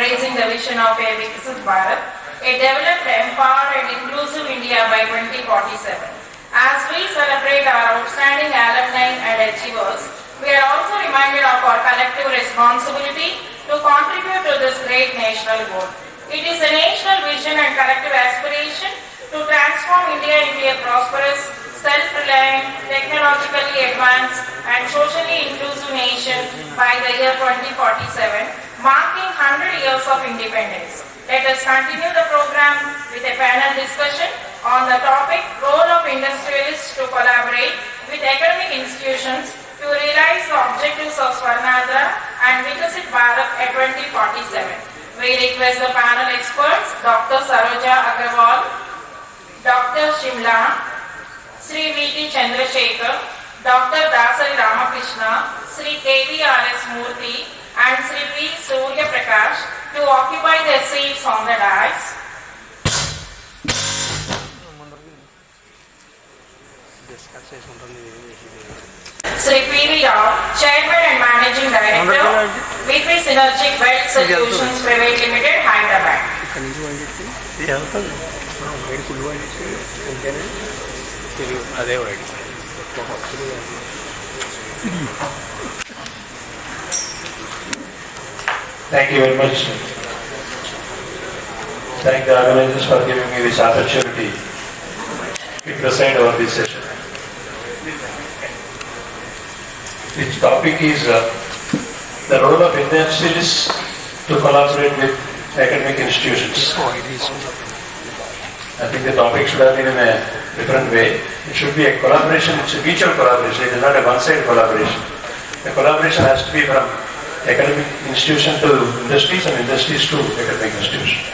embracing the vision of a Viksit Bharat, a developed, empowered and inclusive India by 2047. As we celebrate our outstanding alumni and achievers, we are also reminded of our collective responsibility to contribute to this great national goal. It is a national vision and collective aspiration to transform India into a prosperous, self-reliant, technologically advanced and socially inclusive nation by the year 2047, marking 100 years of independence. Let us continue the program with a panel discussion on the topic Role of Industrialists to Collaborate with Academic Institutions to Realize the Objectives of Swarna and Viksit Bharat at 2047. We request the panel experts Dr. Saroja Agarwal, Dr. Shimla, Sri V.T. Chandrasekhar, Dr. Dasari Ramakrishna, Sri K.V.R.S. Murthy and Sri P. Surya Prakash to occupy their seats on the dais. Sri P.V. Rao, Chairman and Managing Director, BP Synergic Wealth Solutions Private Limited, Hyderabad. Thank you very much. Thank the organizers for giving me this opportunity to preside over this session. Its topic is the role of industrialists to collaborate with academic institutions. I think the topic should have been in a different way. It should be a collaboration, it's a mutual collaboration, it is not a one-sided collaboration. The collaboration has to be from academic institution to industries and industries to academic institutions.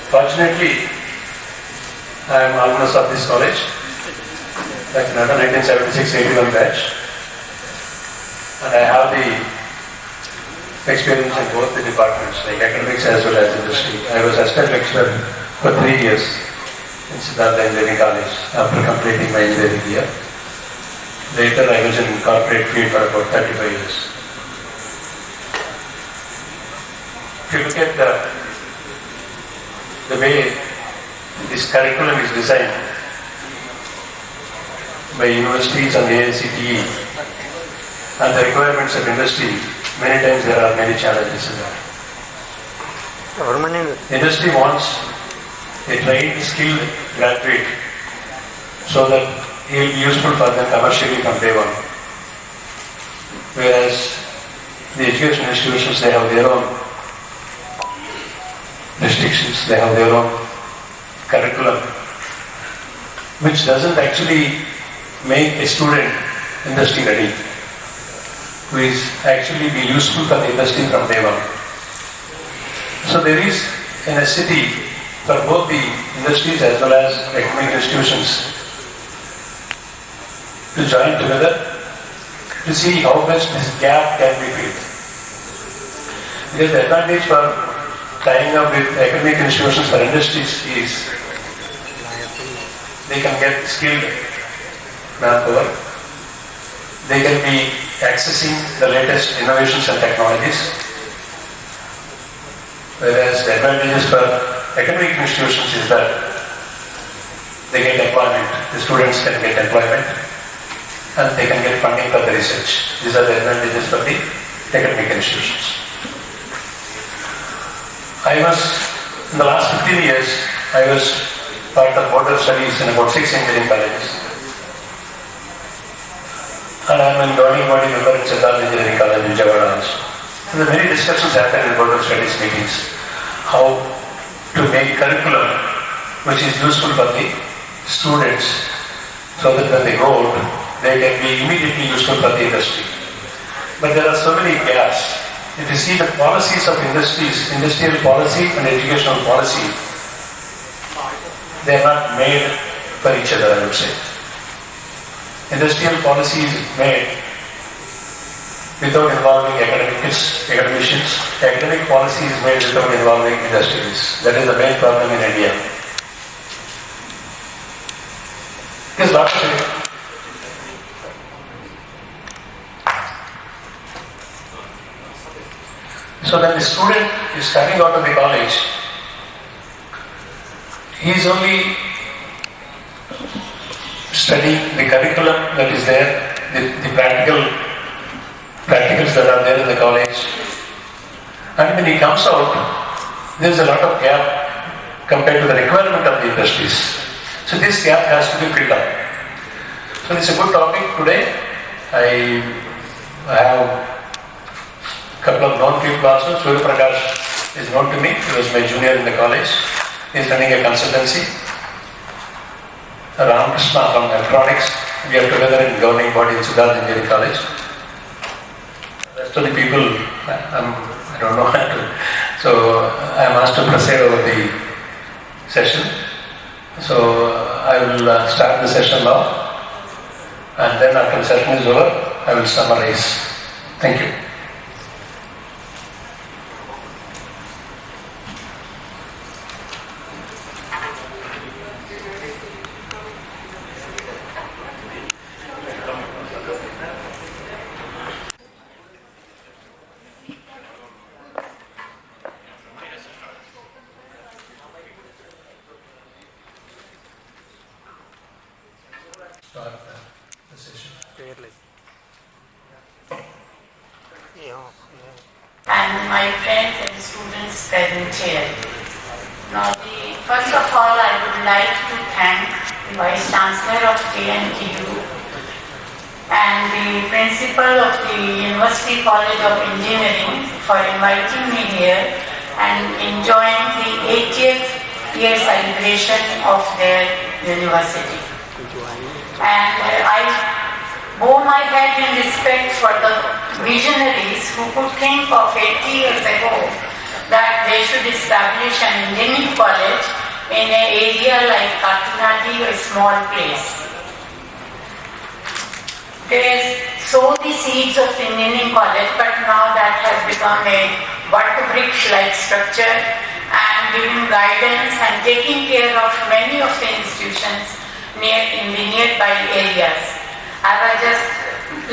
Fortunately, I am alumnus of this college, Kakinada 1976-81 batch, and I have the experience in both the departments, like academics as well as industry. I was assistant lecturer for 3 years in Siddhartha Engineering College after completing my engineering year. Later I was in corporate field for about 35 years. If you look at the way this curriculum is designed by universities and the AICTE and the requirements of industry, many times there are many challenges in that. Industry wants a trained, skilled graduate so that he will be useful for them commercially from day one. Whereas the education institutions, they have their own restrictions, they have their own curriculum, which doesn't actually make a student industry ready, who is actually be useful for the industry from day one. So there is a necessity for both the industries as well as academic institutions to join together to see how best this gap can be filled. Because the advantage for tying up with academic institutions for industries is they can get skilled manpower, they can be accessing the latest innovations and technologies, whereas the advantages for academic institutions is that they get employment, the students can get employment, and they can get funding for the research. These are the advantages for the academic institutions. In the last 15 years, I was part of board of studies in about 6 engineering colleges. And I am a governing body member in Siddhartha Engineering College in Vijayawada also. So there are many discussions happen in board of studies meetings, how to make curriculum which is useful for the students so that when they go out, they can be immediately useful for the industry. But there are so many gaps. If you see the policies of industries, industrial policy and educational policy, they are not made for each other, I would say. Industrial policy is made without involving academicians. Academic policy is made without involving industrialists. That is the main problem in India. Yes, Doctor. So when the student is coming out of the college, he is only studying the curriculum that is there, the practicals that are there in the college. And when he comes out, there is a lot of gap compared to the requirement of the industries. So this gap has to be filled up. So it's a good topic today. I have a couple of known people also. Surya Prakash is known to me. He was my junior in the college. He is running a consultancy. Ram Krishna from electronics. We are together in governing body in Siddharth Engineering College. The rest of the people, I don't know how to. So I am asked to preside over the session. So I will start the session now. And then after the session is over, I will summarize. Thank you. And my friends and students present here. Now, first of all, I would like to thank the Vice Chancellor of JNTUK and the Principal of the University College of Engineering for inviting me here and enjoying the 80th year celebration of their university. And I bow my head in respect for the visionaries who could think of 80 years ago that they should establish an engineering college in an area like Kakinada, a small place. They sow the seeds of the engineering college, but now that has become a vertebrate-like structure and giving guidance and taking care of many of the institutions in the nearby areas. I was just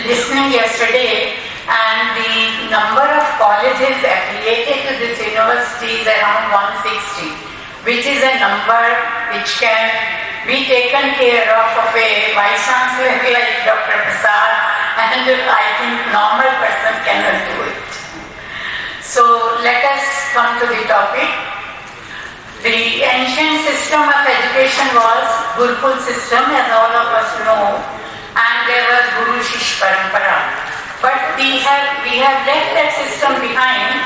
listening yesterday, and the number of colleges affiliated to this university is around 160, which is a number which can be taken care of a Vice Chancellor like Dr. Prasad, and I think normal person cannot do it. So let us come to the topic. The ancient system of education was Gurukul system, as all of us know, and there was Guru Shish Parampara. But we have left that system behind,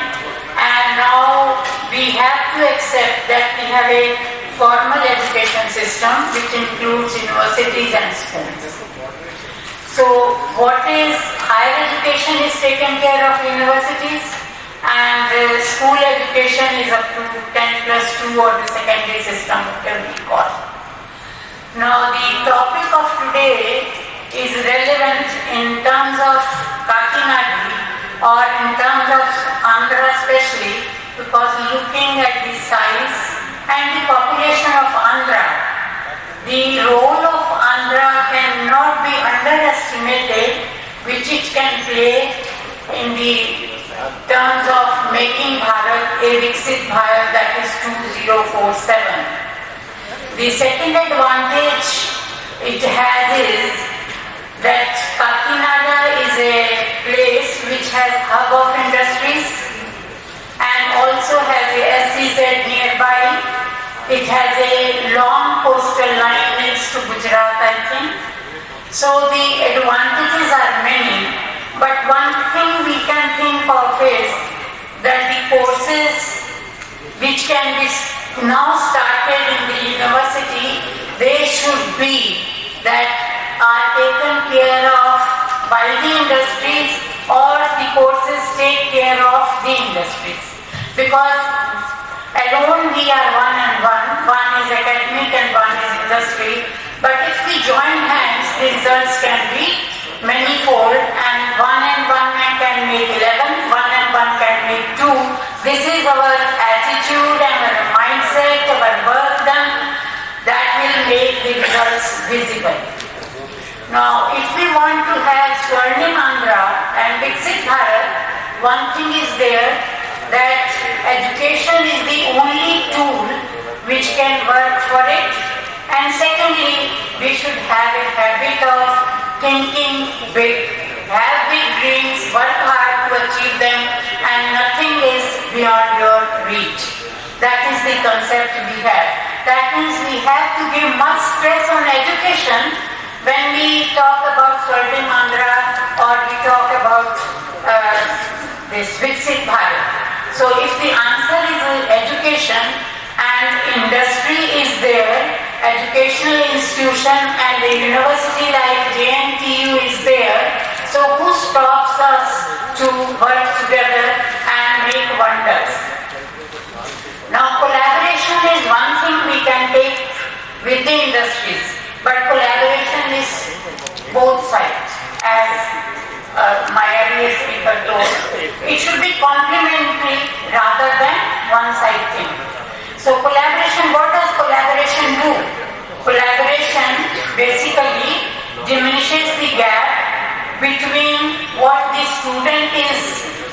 and now we have to accept that we have a formal education system which includes universities and schools. So what is higher education is taken care of universities, and school education is up to 10+2 or the secondary system, whatever we call. Now the topic of today is relevant in terms of Kakinada or in terms of Andhra especially, because looking at the size and the population of Andhra, the role of Andhra cannot be underestimated, which it can play in the terms of making Bharat a Viksit Bharat, that is 2047. The second advantage it has is that Kakinada is a place which has hub of industries and also has a SEZ nearby. It has a long coastal line next to Gujarat, I think. So the advantages are many, but one thing we can think of is that the courses which can be now started in the university, they should be that are taken care of by the industries, or the courses take care of the industries. Because alone we are one and one. One is academic and one is industry. But if we join hands, the results can be manifold, and one man can make 11, one and one can make 2. This is our attitude and our mindset, our work done, that will make the results visible. Now, if we want to have Swarna Andhra and Viksit Bharat, one thing is there, that education is the only tool which can work for it. And secondly, we should have a habit of thinking big, have big dreams, work hard to achieve them, and nothing is beyond your reach. That is the concept we have. That means we have to give much stress on education when we talk about serving Andhra or we talk about this Viksit Bharat. So if the answer is education and industry is there, educational institution and a university like JNTU is there, so who stops us to work together and make wonders? Now collaboration is one thing we can take with the industries, but collaboration is both sides, as my earlier speaker told. It should be complementary rather than one-side thing. So collaboration, what does collaboration do? Collaboration basically diminishes the gap between what the student is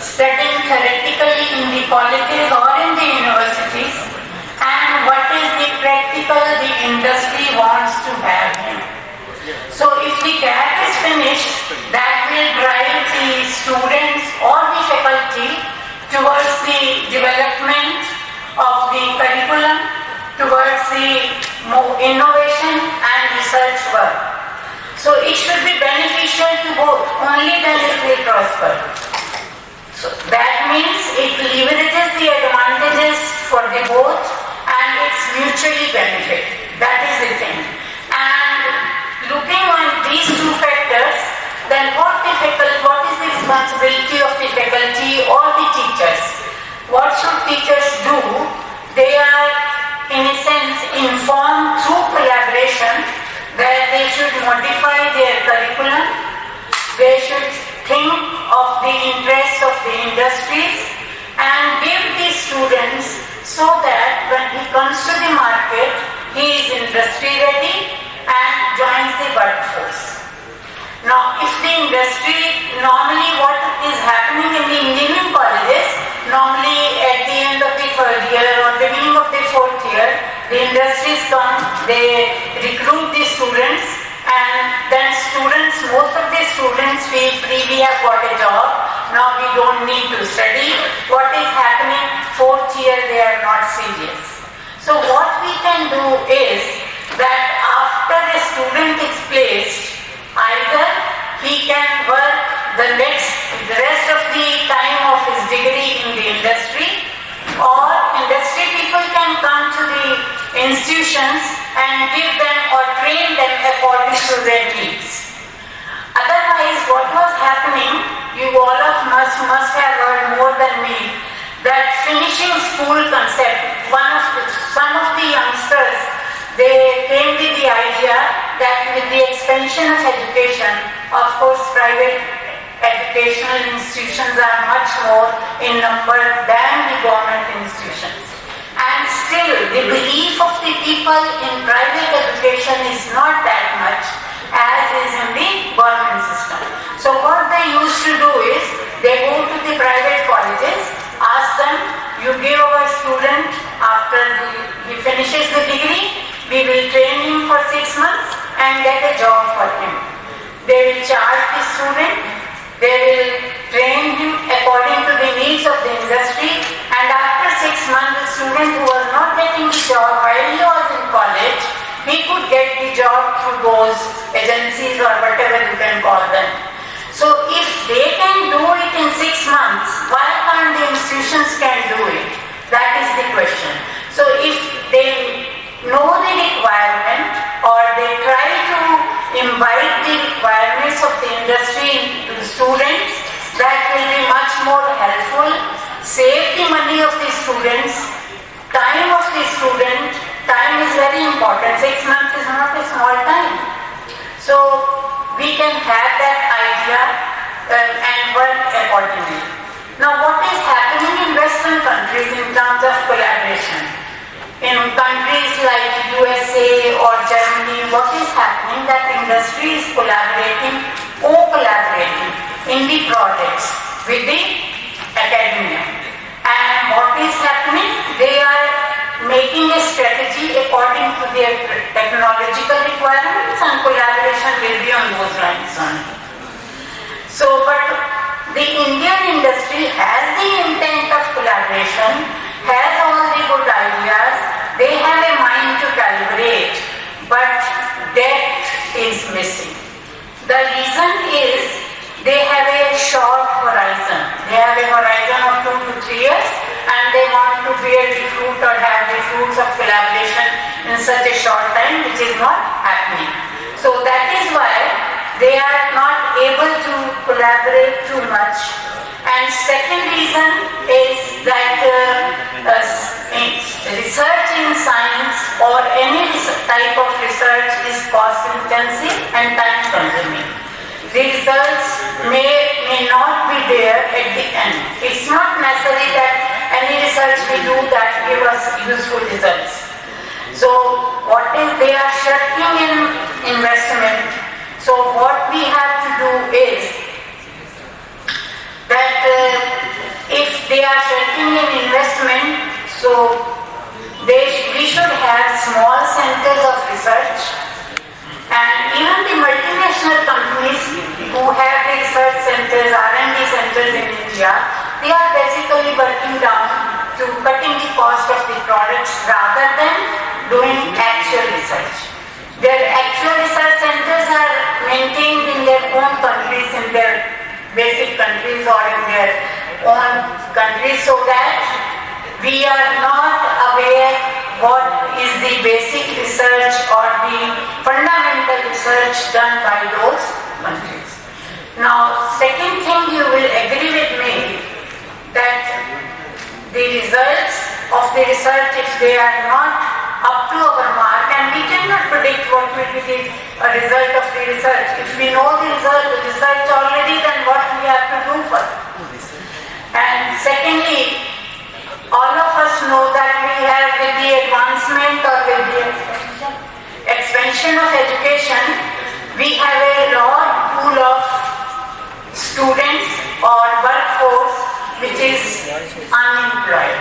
studying theoretically in the colleges or in the universities and what is the practical the industry wants to have him. So if the gap is finished, that will drive the students or the faculty towards the development of the curriculum, towards the innovation and research work. So it should be beneficial to both, only then it will prosper. So that means it leverages the advantages for the both and it's mutually benefit. That is the thing. And looking on these two factors, then what is the responsibility of the faculty or the teachers? What should teachers do? They are, in a sense, informed through collaboration that they should modify their curriculum, they should think of the interests of the industries and give the students so that when he comes to the market, he is industry ready and joins the workforce. Now, if the industry, normally what is happening in the engineering colleges, normally at the end of the third year or beginning of the fourth year, the industries come, they recruit the students and then most of the students feel free, we have got a job, now we don't need to study. What is happening? Fourth year they are not serious. So what we can do is that after a student is placed, either he can work the rest of the time of his degree in the industry, or industry people can come to the institutions and give them or train them according to their needs. Otherwise, what was happening, you all of us must have heard more than me, that finishing school concept, some of the youngsters, they came with the idea that with the expansion of education, of course private educational institutions are much more in number than the government institutions. And still, the belief of the people in private education is not that much as is in the government system. So what they used to do is, they go to the private colleges, ask them, you give our student after he finishes the degree, we will train him for 6 months and get a job for him. They will charge the student, they will train him according to the needs of the industry, and after 6 months the student who was not getting the job while he was in college, he could get the job through those agencies or whatever you can call them. So if they can do it in 6 months, why can't the institutions can do it? That is the question. So if they know the requirement or they try to invite the requirements of the industry to the students, that will be much more helpful, save the money of the students, time of the student. Time is very important. 6 months is not a small time. So we can have that idea and work accordingly. Now what is happening in Western countries in terms of collaboration? In countries like USA or Germany, what is happening that industry is collaborating, co-collaborating in the projects with the academia. And their technological requirements, and collaboration will be on those lines only. So, but the Indian industry has the intent of collaboration, has all the good ideas, they have a mind to calibrate, but depth is missing. The reason is they have a short horizon. They have a horizon of 2 to 3 years, and they want to bear the fruit or have the fruits of collaboration in such a short time, which is not happening. So that is why they are not able to collaborate too much. And second reason is that research in science or any type of research is cost intensive and time consuming. The results may not be there at the end. It's not necessary that any research we do that give us useful results. So what is they are shirking in investment. So what we have to do is that if they are shirking in investment, so we should have small centers of research, and even the multinational companies who have the research centers, R&D centers in India, they are basically working down to cutting the cost of the products rather than doing actual research. Their actual research centers are maintained in their own countries, in their basic countries or in their own countries, so that we are not aware what is the basic research or the fundamental research done by those countries. Now, second thing, you will agree with me that the results of the research, if they are not up to our mark, and we cannot predict what will be the result of the research. If we know the result, the research already, then what we have to do for it. And secondly, all of us know that we have, with the advancement or with the expansion of education, we have a large pool of students or workforce which is unemployed.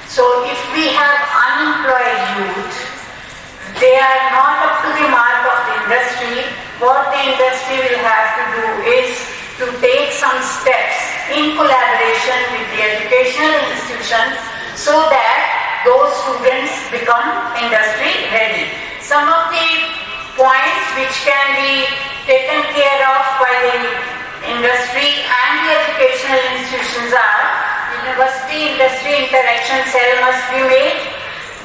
So if we have unemployed youth, they are not up to the mark of the industry. What the industry will have to do is to take some steps in collaboration with the educational institutions so that those students become industry ready. Some of the points which can be taken care of by the industry and the educational institutions are: university-industry interaction cell must be made.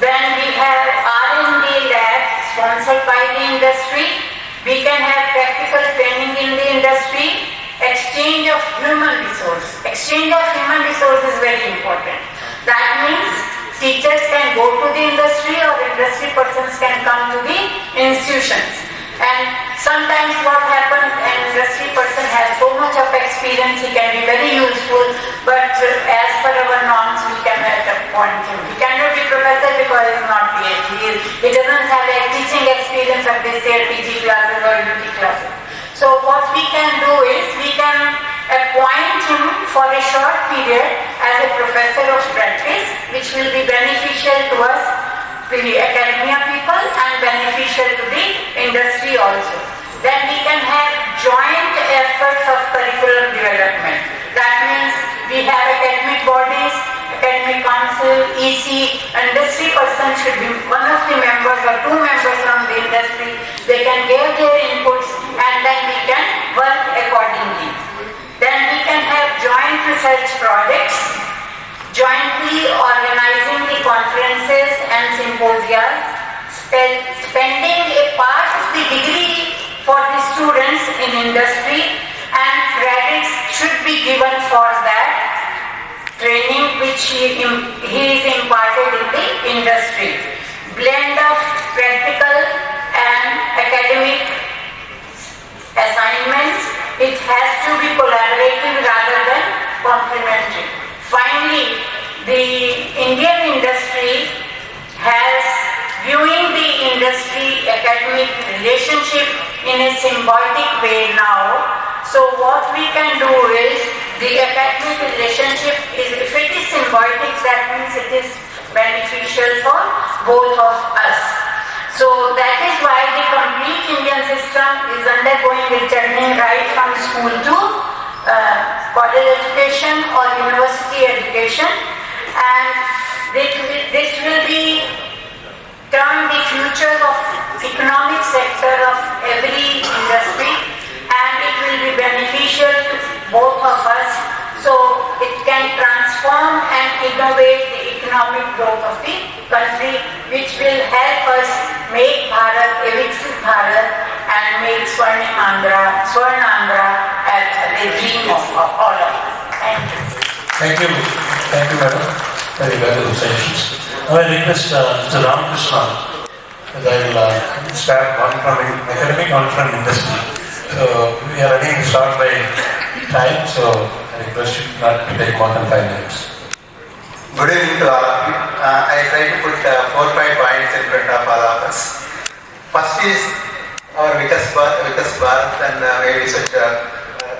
Then we have R&D labs sponsored by the industry. We can have practical training in the industry. Exchange of human resource. Exchange of human resource is very important. That means teachers can go to the industry or industry persons can come to the institutions. And sometimes what happens, an industry person has so much of experience, he can be very useful, but as per our norms, we cannot appoint him. He cannot be professor because he is not PhD. He doesn't have a teaching experience of this year, PG classes or UT classes. So what we can do is, we can appoint him for a short period as a professor of practice, which will be beneficial to us, to the academia people, and beneficial to the industry also. Then we can have joint efforts of curriculum development. That means we have academic bodies, academic council, EC, industry person should be one of the members or 2 members from the industry. They can give their inputs and then we can work accordingly. Then we can have joint research projects, jointly organizing the conferences and symposia, spending a part of the degree for the students in industry, and credits should be given for that training which he is imparted in the industry. Blend of practical and academic assignments. It has to be collaborative rather than complementary. Finally, the Indian industry has viewing the industry-academic relationship in a symbiotic way now. So what we can do is, the academic relationship is, if it is symbiotic, that means it is beneficial for both of us. system is undergoing a journey right from school to college education or university education, and this will be turn the future of economic sector of every industry, and it will be beneficial to both of us, so it can transform and innovate the economic growth of the country, which will help us make Bharat a Viksit Bharat and make Swarna Andhra as a dream of all of us. Thank you. Thank you, madam. Very valuable suggestions. Now I request Mr. Ramakrishna that I will start one from academic, one from industry. So we are running short by time, so I request you not to take more than 5 minutes. Good evening to all of you. I try to put 4 or 5 points in front of all of us. First is our Viksit Bharat and maybe such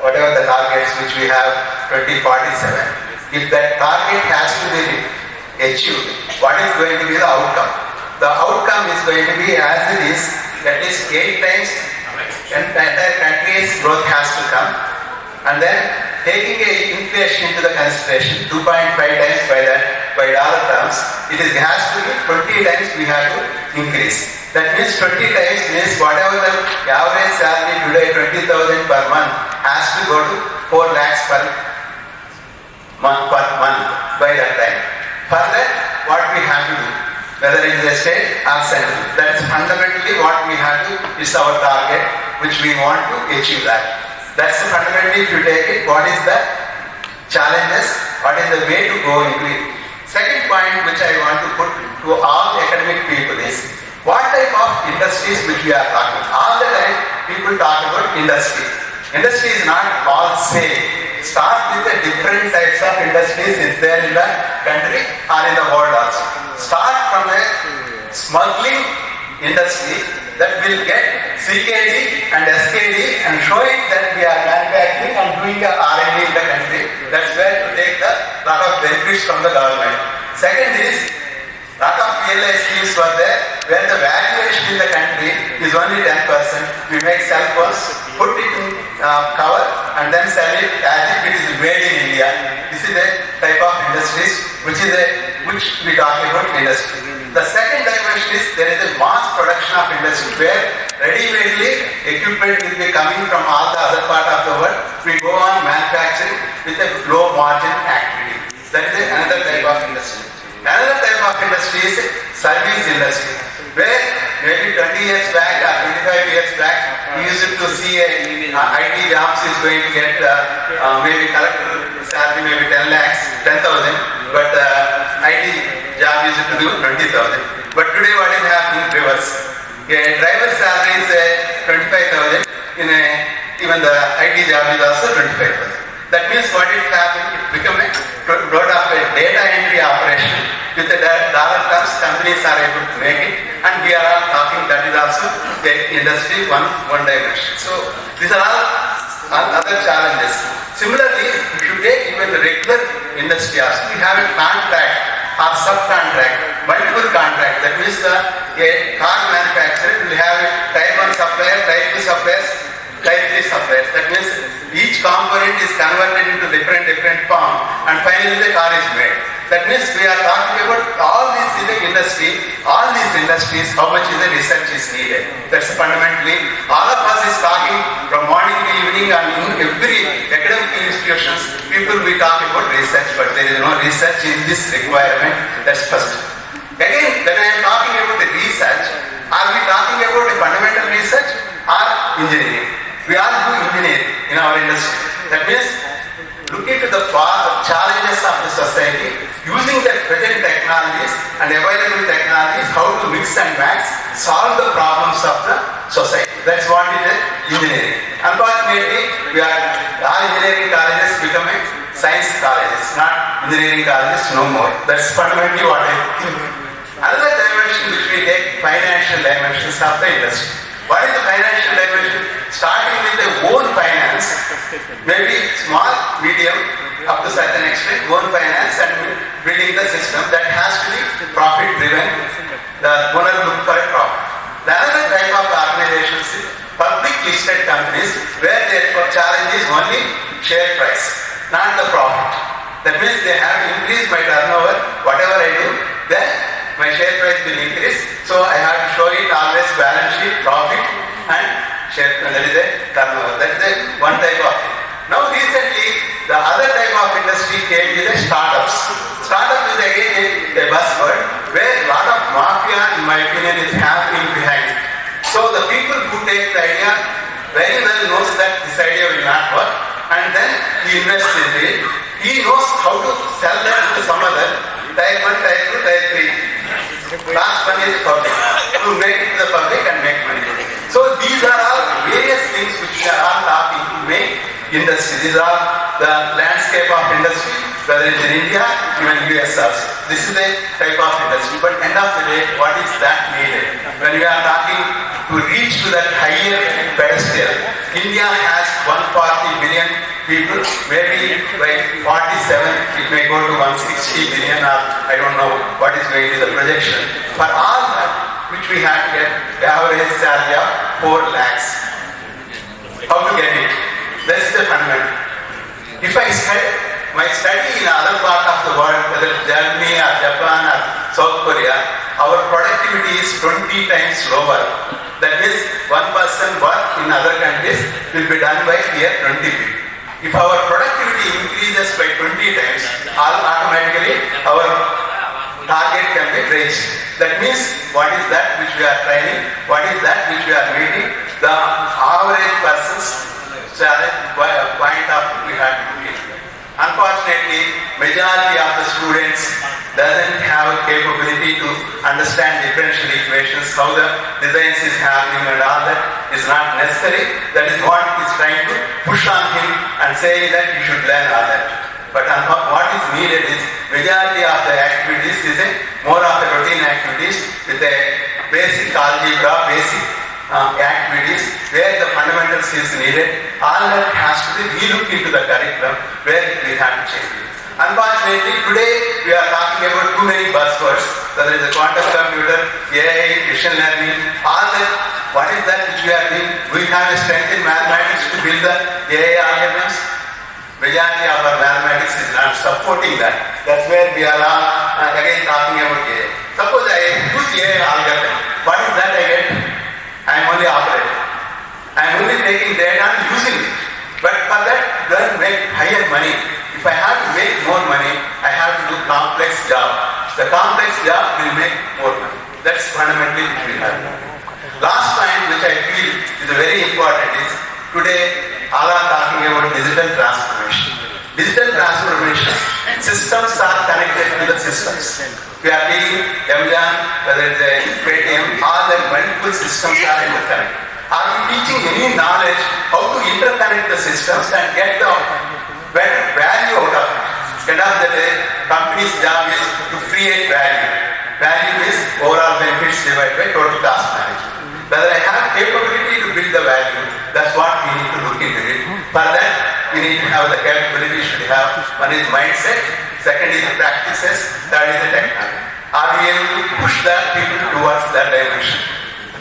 whatever the targets which we have 2047. If that target has to be achieved, what is going to be the outcome? The outcome is going to be as it is, that is 8 times the entire country's growth has to come, and then taking a inflation into the consideration, 2.5 times by dollar terms, has to be 20 times we have to increase. That means 20 times means whatever the average salary today, 20,000 per month, has to go to 4 lakhs per month by that time. For that, what we have to do, whether it is a state or central, that is fundamentally what we have to, is our target, which we want to achieve that. That's fundamentally, if you take it, what is the challenges, what is the way to go into it. Second point which I want to put to all academic people is, what type of industries which we are talking. All the time people talk about industry. Industry is not all same. Start with the different types of industries is there in the country or in the world also. Start from a smuggling industry that will get CKD and SKD and show it that we are manufacturing and doing the R&D in the country. That's where to take the lot of benefits from the government. Second is, lot of PLI schemes were there where the valuation in the country is only 10%. We make cell phones, put it in cover and then sell it as if it is made in India. This is a type of industries which we talk about industry. The second dimension is there is a mass production of industry where ready-madely equipment will be coming from all the other part of the world. We go on manufacturing with a low margin activity. That is another type of industry. Another type of industry is service industry, where maybe 20 years back or 25 years back, we used to see IT jobs is going to get maybe collector salary maybe 10 lakhs, 10,000, but IT job used to do 20,000. But today what is happening? Reverse. A driver salary is 25,000, even the IT job is also 25,000. That means what is happening? It become a lot of a data entry operation. With the dollar terms, companies are able to make it, and we are all talking that is also the industry one dimension. So these are all other challenges. Similarly, if you take even the regular industry, we have a contract or subcontract, multiple contract. That means a car manufacturer will have a type 1 supplier, type 2 suppliers, type 3 suppliers. That means each component is converted into different form, and finally the car is made. That means we are talking about all this in the industry, all these industries, how much is the research is needed. That's fundamentally, all of us is talking from morning to evening, and in every academic institutions, people will talk about research, but there is no research in this requirement. That's first. Again, when I am talking about the research, are we talking about a fundamental research or engineering? We all do engineering in our industry. That means looking to the challenges of the society, using the present technologies and available technologies, how to mix and match, solve the problems of the society. That's what is engineering. Unfortunately, all engineering colleges becoming science colleges, not engineering colleges no more. That's fundamentally what I think. Another dimension which we take, financial dimensions of the industry. What is the financial dimension? Starting with the own finance, maybe small, medium, up to certain extent, own finance and building the system that has to be profit driven. The owner look for a profit. The other type of organizations is for listed companies where their challenge is only share price, not the profit. That means they have to increase my turnover, whatever I do, then my share price will increase. So I have to show it always balance sheet, profit and share, that is a turnover. That is a one type of thing. Now recently, the other type of industry came with the startups. Startup is again a buzzword where a lot of mafia, in my opinion, is happening behind. So the people who take the idea very well knows that this idea will not work, and then he invests into it. He knows how to sell that to some other type 1, type 2, type 3. Last one is public, to make it to the public and make money. So these are all various things which we are all talking to make industry. These are the landscape of industry, whether it's in India, even US also. This is a type of industry. But end of the day, what is that needed? When we are talking to reach to that higher pedestal, India has 140 billion people, maybe by 47 it may go to 160 billion, or I don't know what is going to be the projection. For all that, which we have to get the average salary of 4 lakhs. How to get it? That's the fundamental. If I study in other part of the world, whether it's Germany or Japan or South Korea, our productivity is 20 times lower. That means one person work in other countries will be done by here 20 people. If our productivity increases by 20 times, automatically our target can be reached. That means what is that which we are training, what is that which we are meeting, the average person's challenge point of we have to meet. Unfortunately, majority of the students doesn't have a capability to understand differential equations, how the designs is happening and all that is not necessary. That is what is trying to push on him and saying that you should learn all that. But what is needed is majority of the activities is more of the routine activities with a basic algebra, basic activities where the fundamentals is needed. All that has to be relooked into the curriculum where we have to change it. Unfortunately, today we are talking about too many buzzwords, whether it's a quantum computer, AI, machine learning, all that. What is that which we are doing? We have a strength in mathematics to build the AI algorithms. Majority of our mathematics is not supporting that. That's where we are again talking about AI. Suppose I use AI algorithm. What is that I get? I am only operating. I am only taking data and using it. But for that, don't make higher money. If I have to make more money, I have to do complex job. The complex job will make more money. That's fundamentally what we have. Last point which I feel is very important is today all are talking about digital transformation. Digital transformation, systems are connected to the systems. We are taking Amazon, whether it's a Paytm, all the multiple systems are interconnected. Are we teaching any knowledge how to interconnect the systems and get the better value out of it? End of the day, company's job is to create value. Value is overall benefits divided by total cost management. Whether I have capability to build the value, that's what we need to look into it. For that, we need to have the capability we should have. One is mindset, second is practices, third is the technology. Are we able to push that people towards that dimension?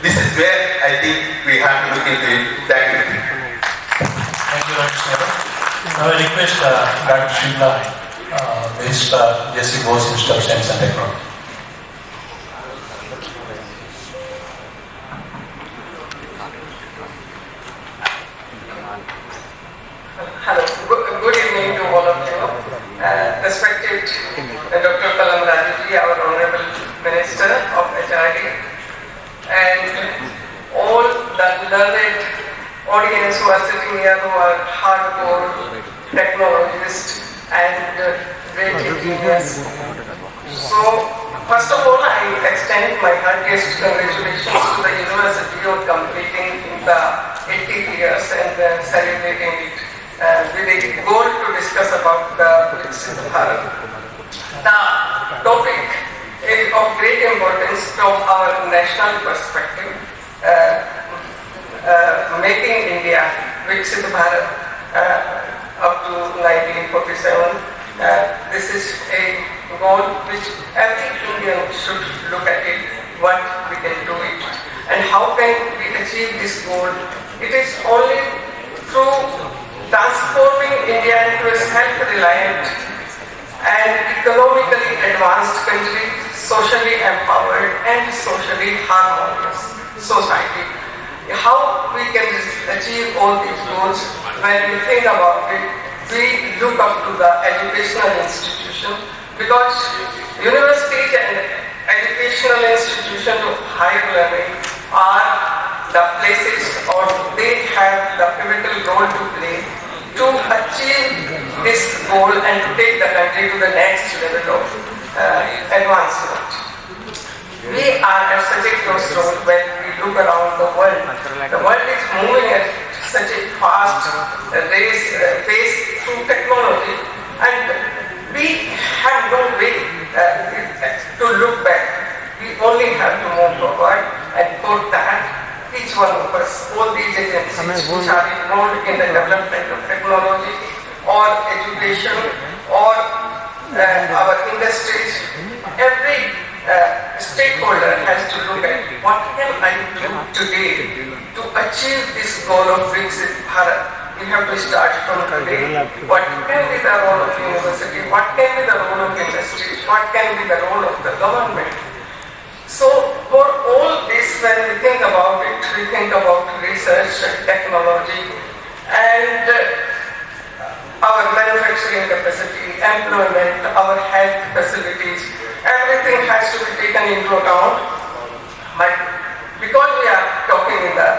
This is where I think we have to look into it. Thank you. Thank you, Dr. Swarna. Now I request Dr. Shimla, Registrar, JC Bose Institute of Science and Technology. Hello, good evening to all of you. Respected Dr. Kalam Rajuji, our Honorable Minister of HRD, and all the learned audience who are sitting here who are hardcore technologists and great engineers. So, first of all, I extend my heartiest congratulations to the University on completing the 80 years and celebrating it with a goal to discuss about the Viksit Bharat. The topic is of great importance from our national perspective. Making India Viksit Bharat up to 1947. This is a goal which every Indian should look at it, what we can do it, and how can we achieve this goal It is only through transforming India into a self-reliant and economically advanced country, socially empowered and socially harmonious society. How we can achieve all these goals? When we think about it, we look up to the educational institution, because universities and educational institutions of higher learning are the places, or they have the pivotal role to play to achieve this goal and to take the country to the next level of advancement. We are at such a crossroads when we look around the world. The world is moving at such a fast pace through technology, and we have no way to look back. We only have to move forward, and for that, each one of us, all these agencies which are involved in the development of technology or education or our industries, every stakeholder has to look at what can I do today to achieve this goal of Viksit Bharat. We have to start from today. What can be the role of university? What can be the role of industry? What can be the role of the government? So for all this, when we think about it, we think about research, technology, and our manufacturing capacity, employment, our health facilities. Everything has to be taken into account. But because we are talking in the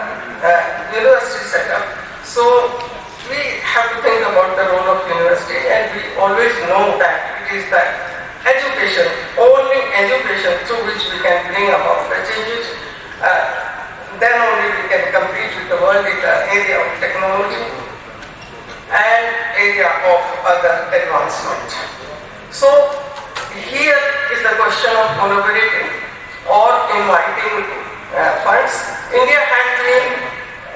university setup, so we have to think about the role of university, and we always know that it is the education, only education through which we can bring about the changes. Then only we can compete with the world in the area of technology and area of other advancement. So here is the question of collaborating or inviting funds. India had been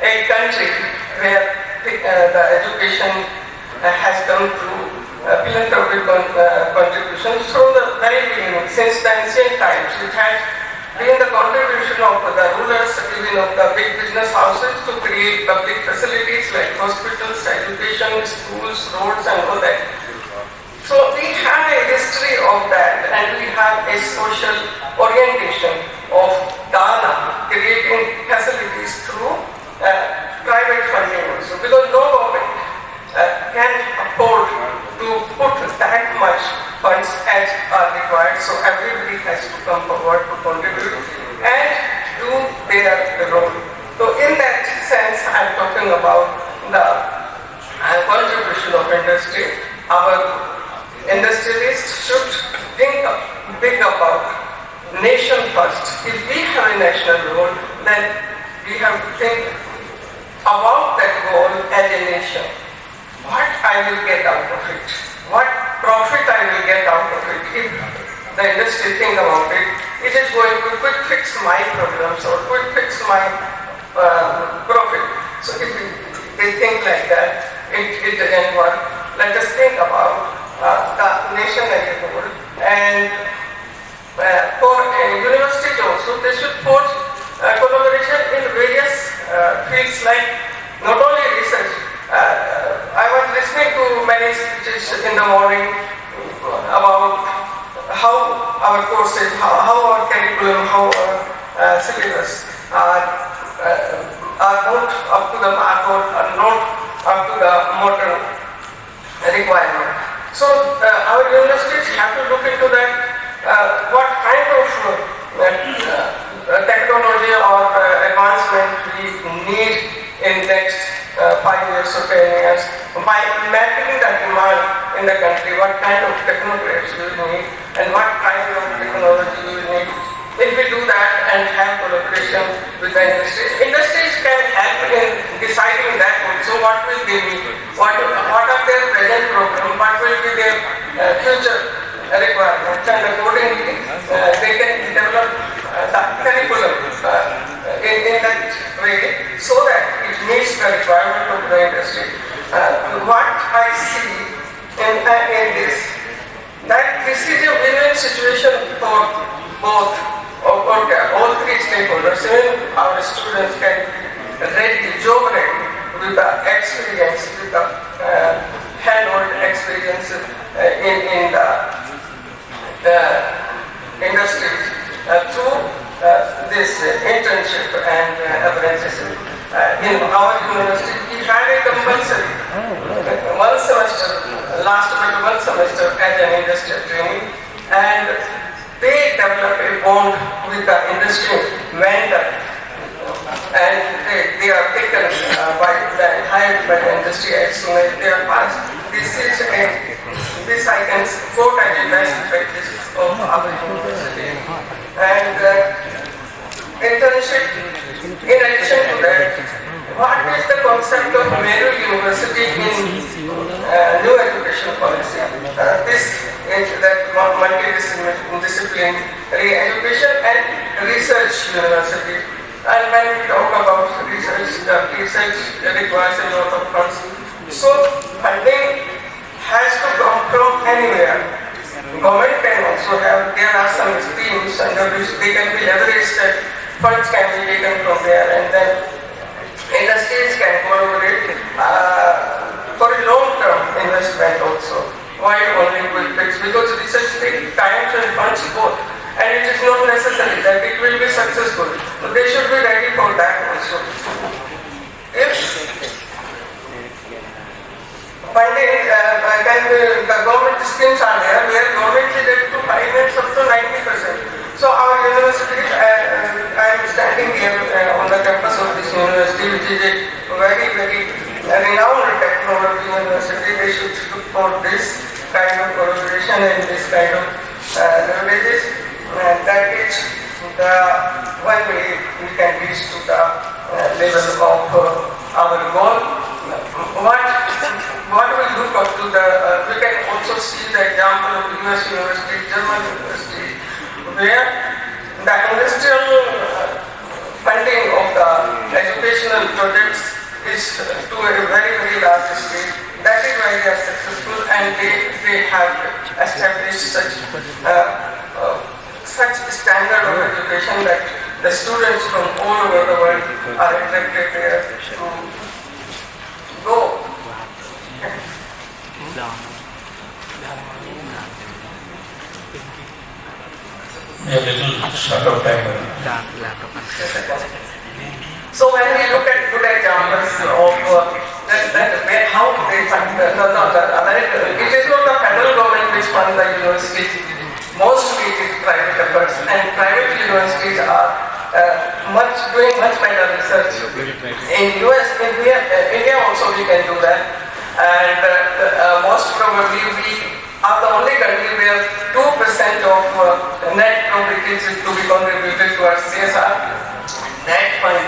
a country where the education has come through philanthropic contributions from the very beginning. Since the ancient times, it has been the contribution of the rulers, even of the big business houses, to create public facilities like hospitals, education, schools, roads, and all that. So we have a history of that, and we have a social orientation of Dana, creating facilities through private funding also, because no government can afford to put that much funds as are required, so everybody has to come forward to contribute and do their role. So in that sense, I'm talking about the contribution of industry. Our industrialists should think big about nation first. If we have a national goal, then we have to think about that goal as a nation. What I will get out of it? What profit I will get out of it? If the industry think about it, it is going to quick fix my problems or quick fix my profit. So if they think like that, it doesn't work. Let us think about the nation as a whole, and for universities also, they should forge collaboration in various fields, like not only research. I was listening to many speeches in the morning about how our courses, how our curriculum, how our syllabus are not up to the mark or are not up to the modern requirement. So our universities have to look into that, what kind of technology or advancement we need in next 5 years or 10 years, by mapping the demand in the country, what kind of technologies we need and what kind of technology we need. If we do that and have collaboration with the industries can help in deciding that also what will they need, what are their present program, what will be their future requirements, and accordingly they can develop the curriculum in that way so that it meets the requirement of the industry. What I see in this, that this is a win-win situation for both, all three stakeholders. Even our students can ready, job ready, with the experience, with the hand-hold experience in the industries through this internship and apprenticeship. In our university, we had a compulsory one semester, last but one semester as an industrial training, and they develop a bond with the industry vendor, and they are taken hired by the industry as soon as they are passed. This I can quote as a best practice of our university. And internship, in addition to that, what is the concept of Meru University in new education policy? This is that multidisciplinary education and research university. And when we talk about research, research requires a lot of funds. So funding has to come from anywhere. Government can also have, there are some schemes under which they can be leveraged, that funds can be taken from there, and then industries can collaborate for a long-term investment also. Why only quick fix? Because research takes time and funds both, and it is not necessary that it will be successful. So they should be ready for that also. If funding, the government schemes are there, where government is ready to finance up to 90%. So our university, I am standing here on the campus of this university, which is a very, very renowned technology university. They should look for this kind of collaboration and this kind of leverages. That is the one way we can reach to the level of our goal. What we look up to we can also see the example of US University, German University, where the industrial funding of the educational projects is to a very, very large scale. That is why they are successful, and they have established such standard of education that the students from all over the world are attracted there to go. A little short of time. So when we look at good examples of how they fund it is not the federal government which funds the universities. Mostly it is private efforts, and private universities are doing much better research. In India also we can do that, and most probably we are the only country where 2% of net profit is to be contributed towards CSR. That fund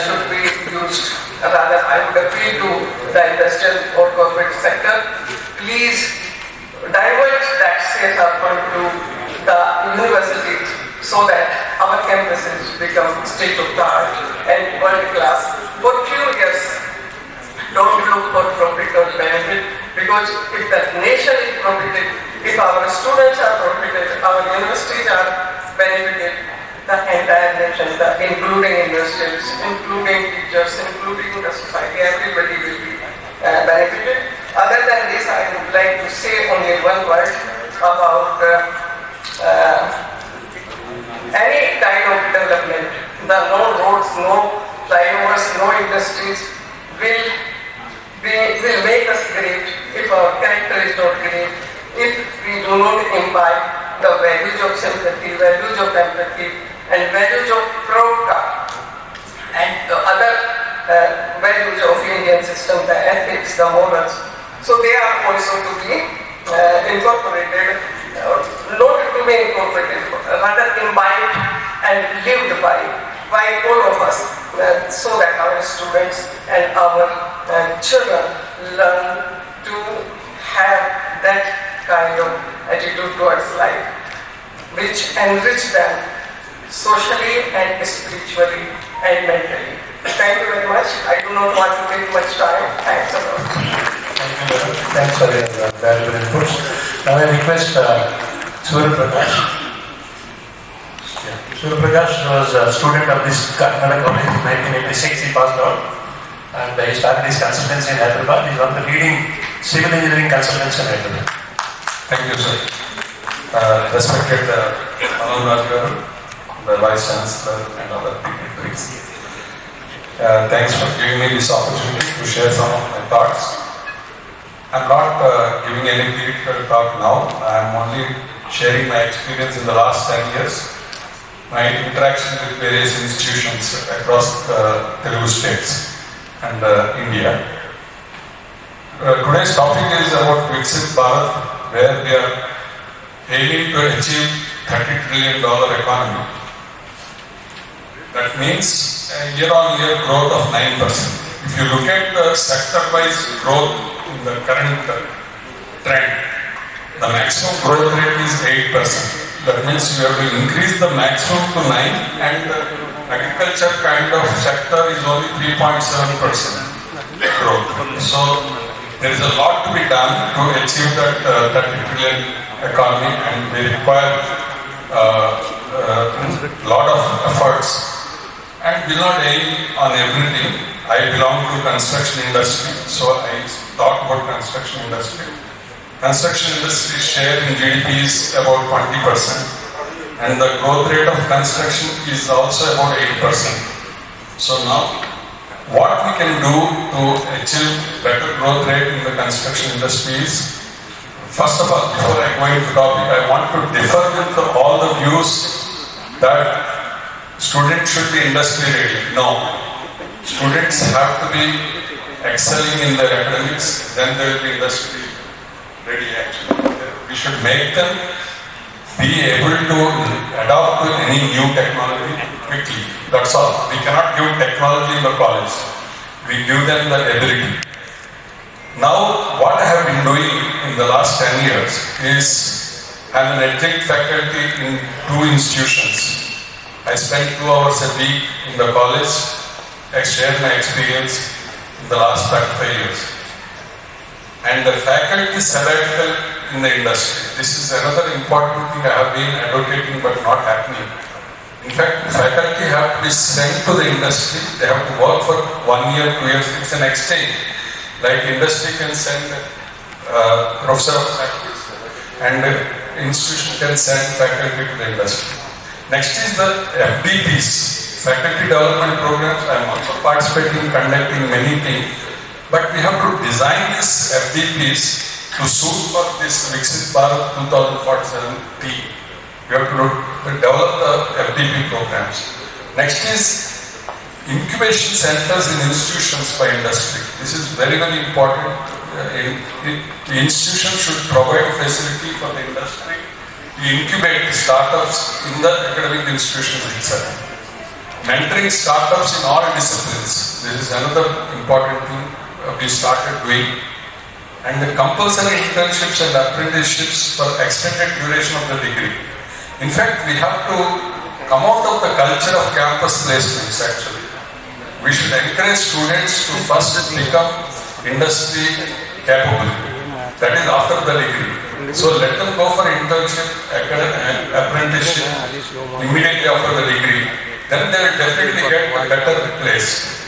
should be used. Rather, I would appeal to the industrial or corporate sector, please divert that CSR fund to the universities so that our campuses become state-of-the-art and world-class. For few years, don't look for profit or benefit, because if the nation is profited, if our students are profited, our universities are benefited, the entire nation, including industrialists, including teachers, including the society, everybody will be benefited. Other than this, I would like to say only one word about any kind of development. No roads, no flyovers, no industries will make us great if our character is not great, if we do not imbibe the values of sympathy, values of empathy, and values of proud and the other values of Indian system, the ethics, the morals. So they are also to be incorporated, not to be incorporated, rather imbibed and lived by all of us, so that our students and our children learn to have that kind of attitude towards life, which enrich them socially and spiritually and mentally. Thank you very much. I do not want to take much time. Thanks a lot. Thanks for your valuable inputs. Now I request Swarna. Surya Prakash was a student of this Kakinada college in 1986. He passed out and he started his consultancy in Hyderabad. He is one of the leading civil engineering consultants in Hyderabad. Thank you, sir. Respected Honorable the Vice Chancellor and other dignitaries. Thanks for giving me this opportunity to share some of my thoughts. I'm not giving any critical talk now. I'm only sharing my experience in the last 10 years, my interaction with various institutions across the Telugu states and India. Today's topic is about Viksit Bharat, where we are aiming to achieve $30 trillion economy. That means a year-on-year growth of 9%. If you look at the sector-wise growth in the current trend, the maximum growth rate is 8%. That means you have to increase the maximum to 9%, and the agriculture kind of sector is only 3.7% growth. So there is a lot to be done to achieve that 30 trillion economy, and we require a lot of efforts. And will not aim on everything. I belong to construction industry, so I talk about construction industry. Construction industry share in GDP is about 20%, and the growth rate of construction is also about 8%. So now, what we can do to achieve better growth rate in the construction industry is, first of all, before I go into the topic, I want to differ with all the views that students should be industry ready. No. Students have to be excelling in their academics, then they will be industry ready actually. We should make them be able to adapt to any new technology quickly. That's all. We cannot give technology in the college. We give them the ability. Now, what I have been doing in the last 10 years is I'm an adjunct faculty in 2 institutions. I spent 2 hours a week in the college. I shared my experience in the last 35 years. And the faculty sabbatical in the industry. This is another important thing I have been advocating but not happening. In fact, faculty have to be sent to the industry. They have to work for 1 year, 2 years. It's an exchange. Like industry can send professor of practice and institution can send faculty to the industry. Next is the FDPs, faculty development programs. I am also participating, conducting many things. But we have to design these FDPs to suit for this Viksit Bharat 2047 team. We have to develop the FDP programs. Next is incubation centers in institutions for industry. This is very, very important. The institution should provide facility for the industry to incubate startups in the academic institutions itself. Mentoring startups in all disciplines. This is another important thing we started doing. And the compulsory internships and apprenticeships for extended duration of the degree. In fact, we have to come out of the culture of campus placements actually. We should encourage students to first become industry capable. That is after the degree. So let them go for internship, apprenticeship immediately after the degree. Then they will definitely get a better place.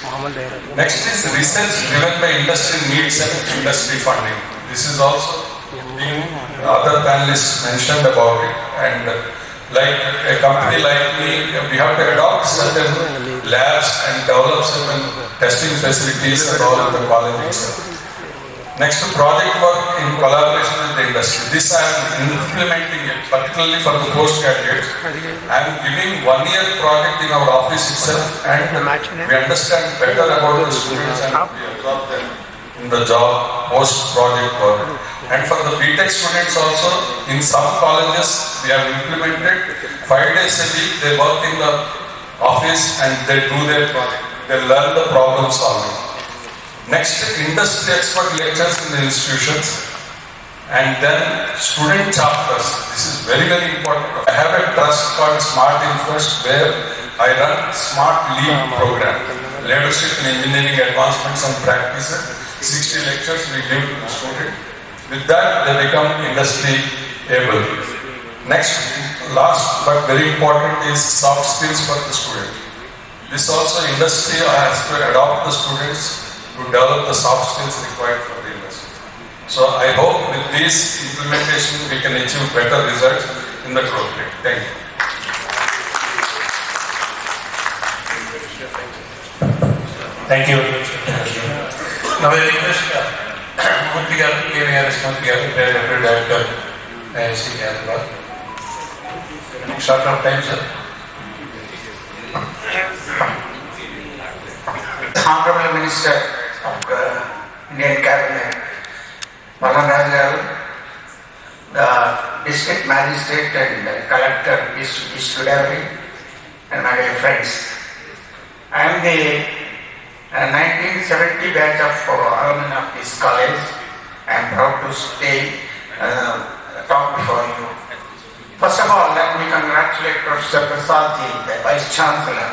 Next is research driven by industry needs and industry funding. This is also being other panelists mentioned about it. And like a company like me, we have to adopt certain labs and develop certain testing facilities and all in the college itself. Next, project work in collaboration with the industry. This I am implementing it, particularly for the postgraduates. I am giving 1 year project in our office itself, and we understand better about the students and we absorb them in the job post-project work. And for the BTech students also, in some colleges we have implemented 5 days a week. They work in the office and they do their project. They learn the problem solving. Next, industry expert lectures in the institutions, and then student chapters. This is very, very important. I have a trust called Smart Infest where I run Smart Lead program, Leadership in Engineering Advancements and Practices. 60 lectures we give to the student. With that, they become industry able. Next, last but very important is soft skills for the student. This also industry has to adopt the students to develop the soft skills required for the industry. So I hope with this implementation we can achieve better results in the growth rate. Thank you. Thank you. Now I request Murthy Garu, Murthy Garu, Deputy Director, UCEK Andhra. Short of time, sir. Honorable Minister of Indian Cabinet, Bharat, the District Magistrate and the Collector is good evening, and my dear friends. I am the 1970 batch of alumni of this college. I am proud to talk before you. First of all, let me congratulate Professor Prasadji, the Vice Chancellor,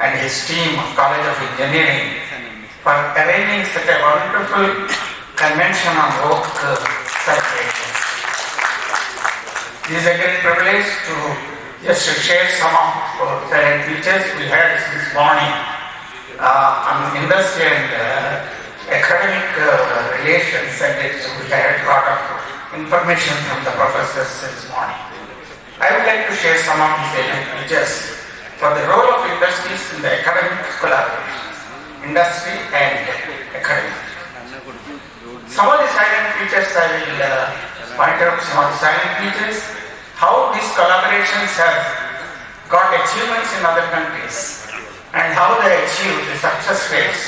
and his team of College of Engineering for arranging such a wonderful convention on oak celebrations. It is a great privilege to just share some of the features we had this morning on industry and academic relations, and we had a lot of information from the professors this morning. I would like to share some of these features for the role of industries in the academic collaboration, industry and academic. Some of the silent features I will point out, some of the silent features, how these collaborations have got achievements in other countries and how they achieve the success rates,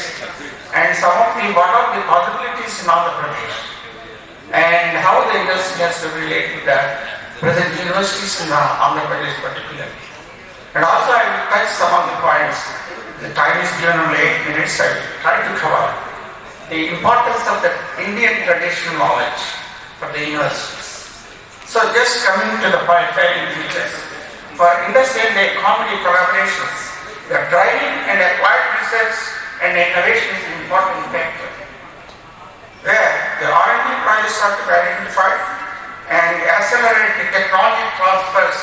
and some of the what are the possibilities in Andhra Pradesh, and how the industry has to relate to the present universities in Andhra Pradesh particularly. And also I will touch some of the points. The time is given only 8 minutes. I will try to cover the importance of the Indian traditional knowledge for the universities. So just coming to the point, features. For industry and the economy collaborations, the driving and applied research and innovation is an important factor. Where the R&D projects are to be identified and accelerate the technology transfers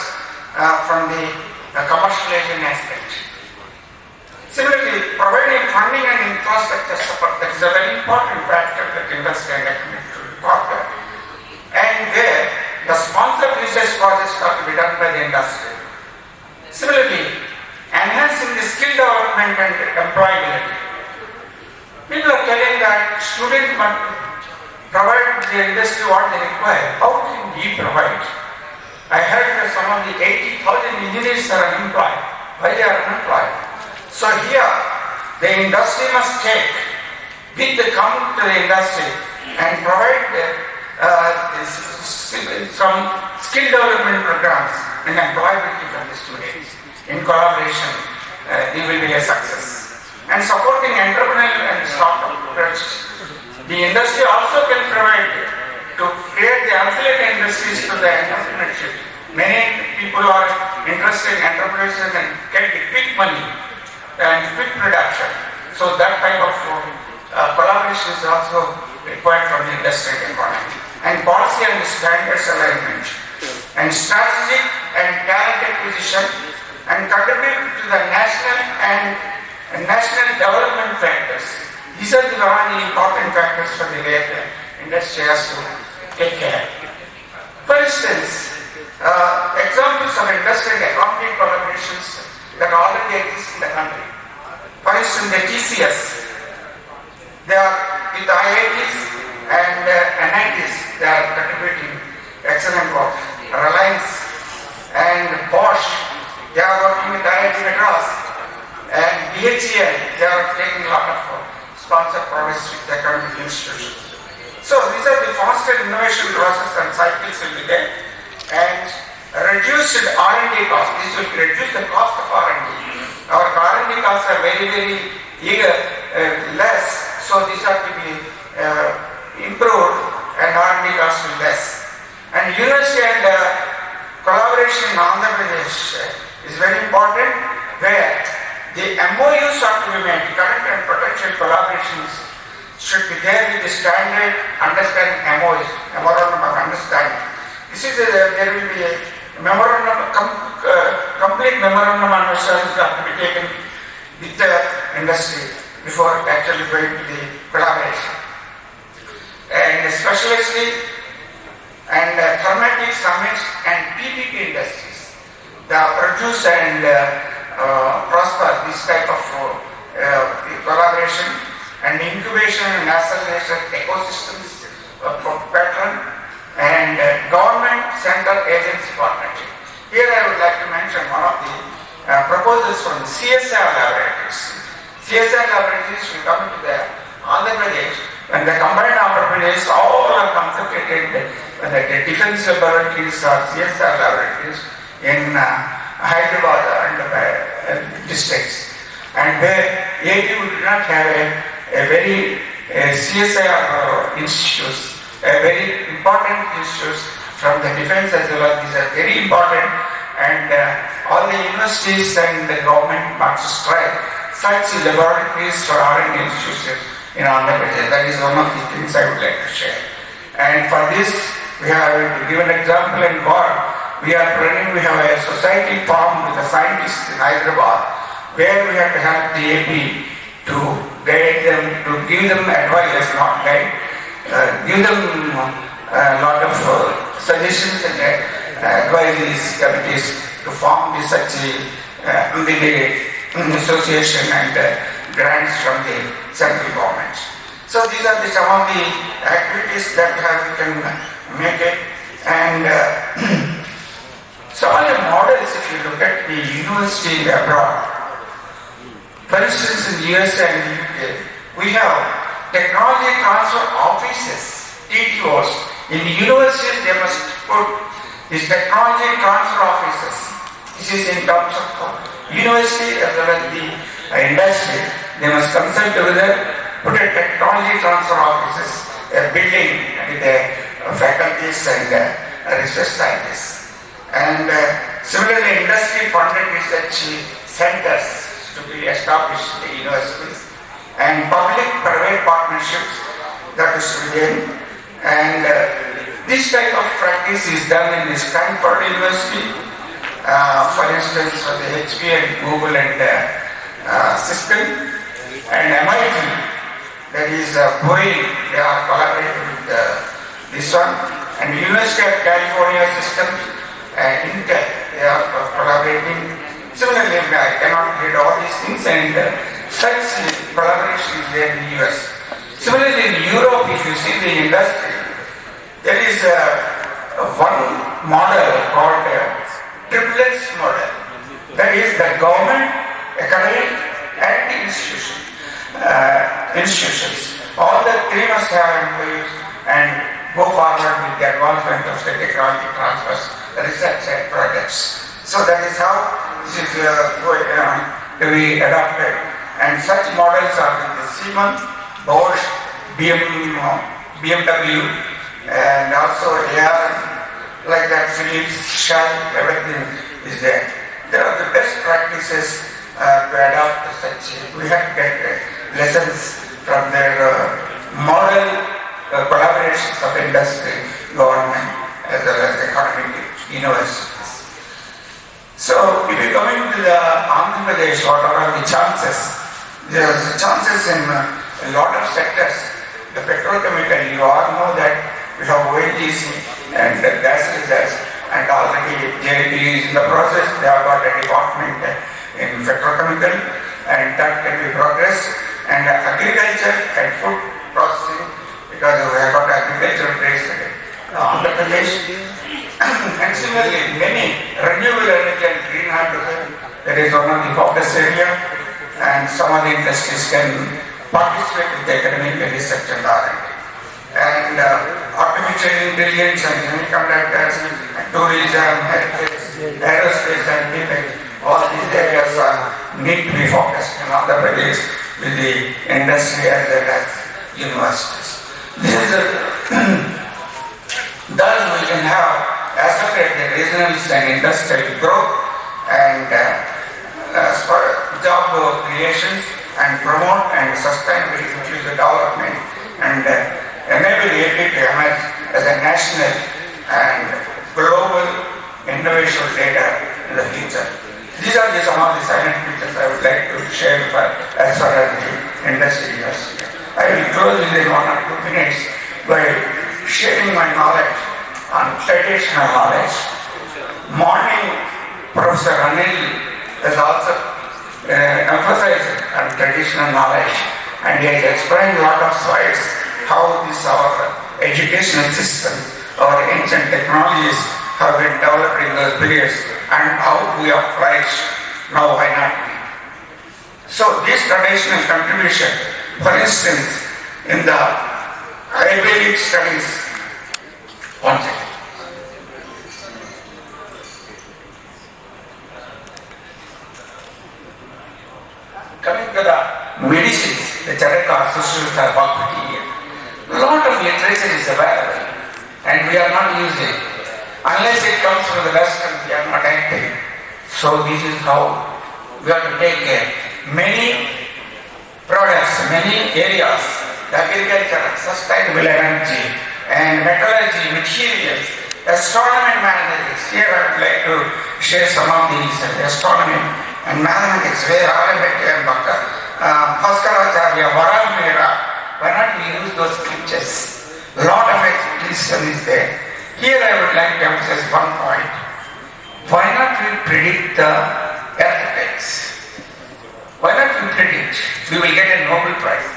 from the commercialization aspect. Similarly, providing funding and infrastructure support, that is a very important factor that industry and economy should talk about. And where the sponsored research projects are to be done by the industry. Similarly, enhancing the skill development and employability. People are telling that students must provide the industry what they require. How can we provide? I heard that some of the 80,000 engineers are unemployed. Why they are unemployed? So here, the industry must come to the industry and provide some skill development programs and employability for the students. In collaboration, it will be a success. And supporting entrepreneurial and startup approaches. The industry also can provide to create the ancillary industries to the entrepreneurship. Many people are interested in entrepreneurship and get the quick money and quick production. So that type of collaboration is also required from the industry and economy. And policy and standards alignment. And strategic and talent acquisition and contribute to the national and national development factors. These are the very important factors for the way the industry has to take care. For instance, examples of industry and economic collaborations that already exist in the country. For instance, the TCS, they are with IITs and NITs, they are contributing excellent work. Reliance and Bosch, they are working with IIT Madras, and BHEL, they are taking a lot of sponsored projects with the academic institutions. So these are the faster innovation process and cycles will be there, and reduced R&D cost. This will reduce the cost of R&D. Our R&D costs are very less, so these are to be improved, and R&D costs will be less. And university and collaboration in Andhra Pradesh is very important, where the MOUs are to be made, current and potential collaborations should be there with the standard understanding MOUs, memorandum of understanding, There will be a complete memorandum of understanding that to be taken with the industry before actually going to the collaboration. And specialistly and thermatic summits and PPP industries that produce and prosper this type of collaboration and incubation and acceleration ecosystems for pattern and government center agency partnership. Here I would like to mention one of the proposals from the CSR laboratories. CSR laboratories will come to the Andhra Pradesh and the combined entrepreneurs all are concentrated in the defense laboratories or CSR laboratories in Hyderabad and districts. And where AP would not have a very CSR institutes, a very important institutes from the defense as well as these are very important and all the universities and the government must strive such laboratories for R&D institutions in Andhra Pradesh. That is one of the things I would like to share. And for this, we have to give an example in Bharat. We have a society formed with the scientists in Hyderabad where we have to help the AP to guide them, to give them advice, not guide, give them a lot of suggestions and advisories committees to form such a association and grants from the central government. So these are some of the activities that we can make it. And some of the models, if you look at the university abroad, for instance in the US and the UK, we have technology transfer offices, TTOs. In the universities they must put these technology transfer offices. This is in terms of university as well as the industry. They must consult together, put a technology transfer offices, a building with the faculties and research scientists. And similarly, industry funded research centers to be established in the universities and public-private partnerships that is to be there. And this type of practice is done in the Stanford University, for instance, for the HP and Google and Cisco, and MIT, that is Boeing, they are collaborating with this one, and University of California Systems and Intel, they are collaborating. Similarly, I cannot read all these things, and such collaboration is there in the US. Similarly, in Europe, if you see the industry, there is one model called triplets model. That is the government, academic, and the institutions. All the three must have employees and go forward with the advancement of the technology transfers, research and projects. So that is how this is to be adopted. And such models are with the Siemens, Bosch, BMW, and also AR, like that, Philips, Shell, everything is there. They are the best practices to adopt such. We have to get lessons from their model collaborations of industry, government, as well as economic universities. So, if you come into the Andhra Pradesh, what are the chances? There are chances in a lot of sectors. The petrochemical, you all know that we have ONGC and gas reserves, and already JNTUK is in the process. They have got a department in petrochemical, and that can be progressed. And agriculture and food processing, because we have got agriculture based on the Pradesh. And similarly, many renewable energy and green hydrogen, that is one of the focus area, and some of the industries can participate with the academic research and R&D. And artificial intelligence and semiconductors, and tourism, heritage, aerospace and defense, all these areas need to be focused in Andhra Pradesh with the industry as well as universities. This is thus we can have accelerate the regional and industrial growth and job creations and promote and sustainability inclusive development and enable the AP to emerge as a national and global innovation data in the future. These are some of the silent pictures I would like to share as far as the industry is. I will close within 1 or 2 minutes by sharing my knowledge on traditional knowledge. Morning, Professor Anil has also emphasized on traditional knowledge, and he has explained a lot of slides how this our educational system, our ancient technologies have been developed in those periods and how we have flourished. Now why not we? So this traditional contribution, for instance, in the Ayurvedic studies, one second. Coming to the medicines, the Charaka, Sushruta, Bhakti, a lot of literature is available and we are not using it. Unless it comes from the West and we are not acting. So this is how we have to take care. Many products, many areas, agriculture, sustainable energy and metallurgy, materials, astronomy and mathematics. Here I would like to share some of these. Astronomy and mathematics, where Aryabhata and Bhaskaracharya, Varamira, why not we use those scriptures? A lot of explanation is there. Here I would like to emphasize one point. Why not we predict the earthquakes? Why not we predict? We will get a Nobel Prize.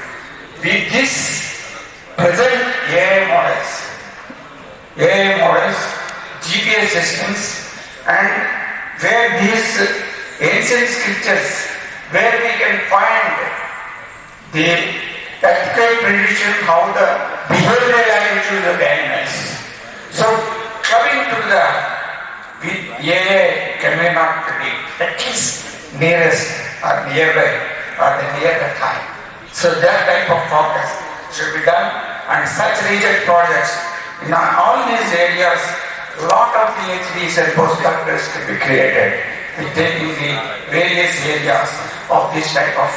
With this present AI models, GPS systems, and where these ancient scriptures, where we can find the earthquake prediction, how the behavioral attitudes of the animals. So, coming to the AI, can we not predict? At least nearest or nearby or near the time. So that type of focus should be done, and such research projects in all these areas, a lot of PhDs and postdoctorate can be created with taking the various areas of this type of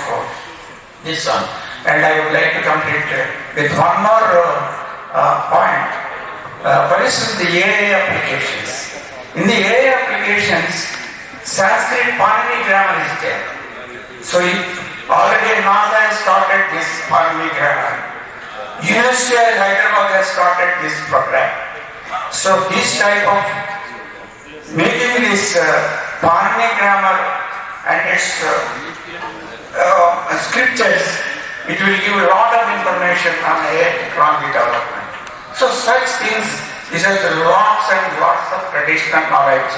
this one. And I would like to complete with one more point. For instance, the AI applications. In the AI applications, Sanskrit Panini grammar is there. So already NASA has started this Panini grammar. University of Hyderabad has started this program. So this type of making this Panini grammar and its scriptures, it will give a lot of information on AI technology development. So such things, these are lots and lots of traditional knowledge,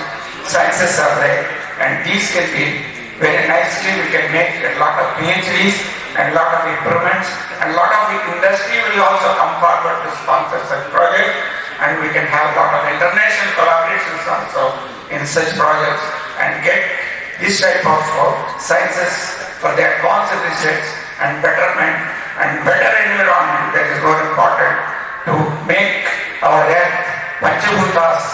sciences are there, and these can be very nicely, we can make a lot of PhDs and a lot of improvements, and a lot of the industry will also come forward to sponsor such projects, and we can have a lot of international collaborations also in such projects and get this type of sciences for the advanced research and betterment and better environment. That is more important to make our earth, Panchabhutas,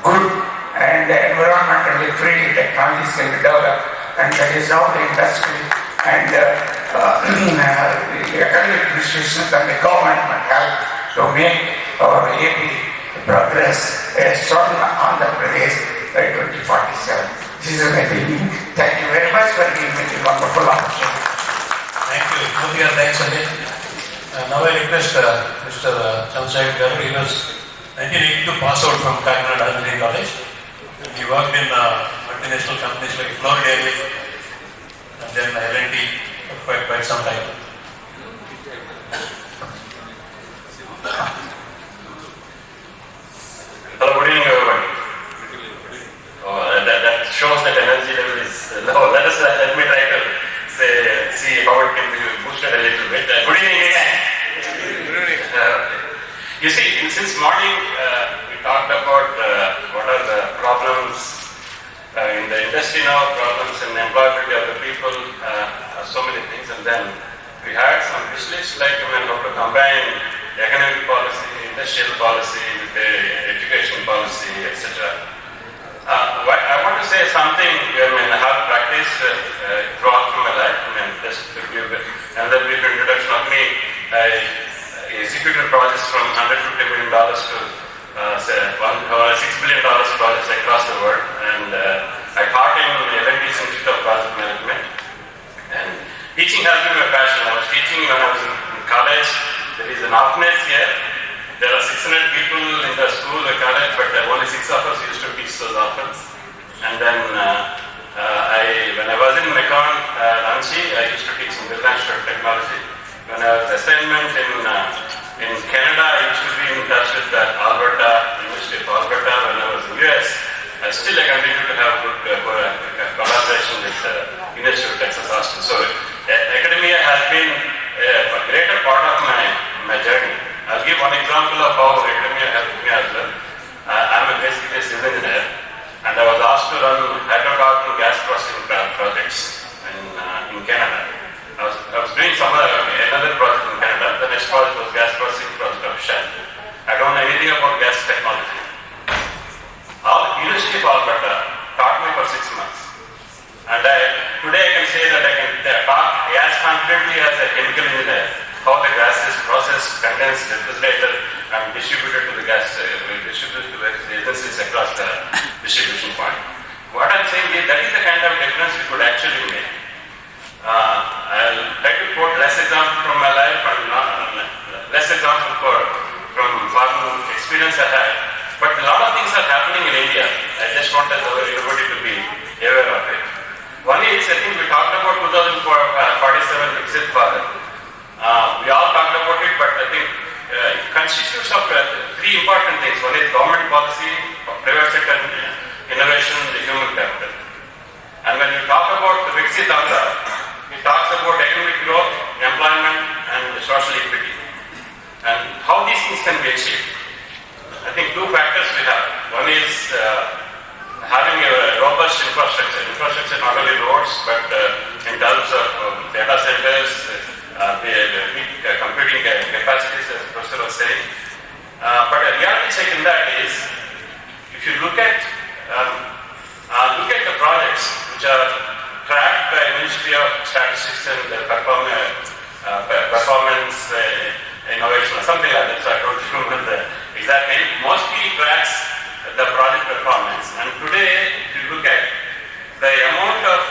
good and environmentally friendly technologies can be developed, and that is how the industry and the academic institutions and the government might help to make our AP progress as Swarna Andhra Pradesh by 2047. This is my opinion. Thank you very much for giving me this wonderful opportunity. Thank you. Thanks, Amit. Now I request Mr. Chandrasekhar Garu. He was 1982 pass out from Kakinada Engineering College. He worked in multinational companies like Florida and then L&T for quite some time. Hello, good evening everyone. That shows that energy level is low. Let me try to see how it can be boosted a little bit. Good evening again. You see, since morning we talked about what are the problems in the industry now, problems in the employability of the people, so many things, and then we had some wish lists like how to combine economic policy, industrial policy with the education policy, etc. I want to say something I have practiced throughout my life. Just to give another brief introduction of me, I executed projects from $150 million to $6 $6 billion projects across the world, and I taught in L&T's Institute of Project Management. And teaching has been my passion. I was teaching when I was in college. There is an offness here. There are 600 people in the school, the college, but only 6 of us used to teach those offense. And then when I was in Macon, Ranchi, I used to teach in international technology. When I was assignment in Canada, I used to be in touch with University of Alberta. When I was in US, I continue to have good collaboration with University of Texas Austin. So academia has been a greater part of my journey. I'll give one example of how academia helped me as well. I'm basically a civil engineer, and I was asked to run hydrocarbon gas processing projects in Canada. I was doing another project in Canada. The next project was gas processing project of Shell. I don't know anything about gas technology. University of Alberta taught me for 6 months. And today I can say that I can talk as confidently as a chemical engineer how the gas is processed, condensed, refrigerated, and distributed to the agencies across the distribution point. What I'm saying is that is the kind of difference we could actually make. I'll try to quote less example from my life and less example from one experience I had. But a lot of things are happening in India. I just want everybody to be aware of it. One is, I think we talked about 2047 Viksit Bharat. We all talked about it, but I think it constitutes of 3 important things. One is government policy, private sector innovation, the human capital. And when you talk about the Viksit Andhra, it talks about economic growth, employment, and social equity. And how these things can be achieved. I think 2 factors we have. One is having a robust infrastructure. Infrastructure not only roads, but in terms of data centers, the computing capacities, as the professor was saying. But a reality check in that is, if you look at the projects which are tracked by Ministry of Statistics and performance innovation or something like that, so I don't remember the exact name, mostly tracks the project performance. And today, if you look at the amount of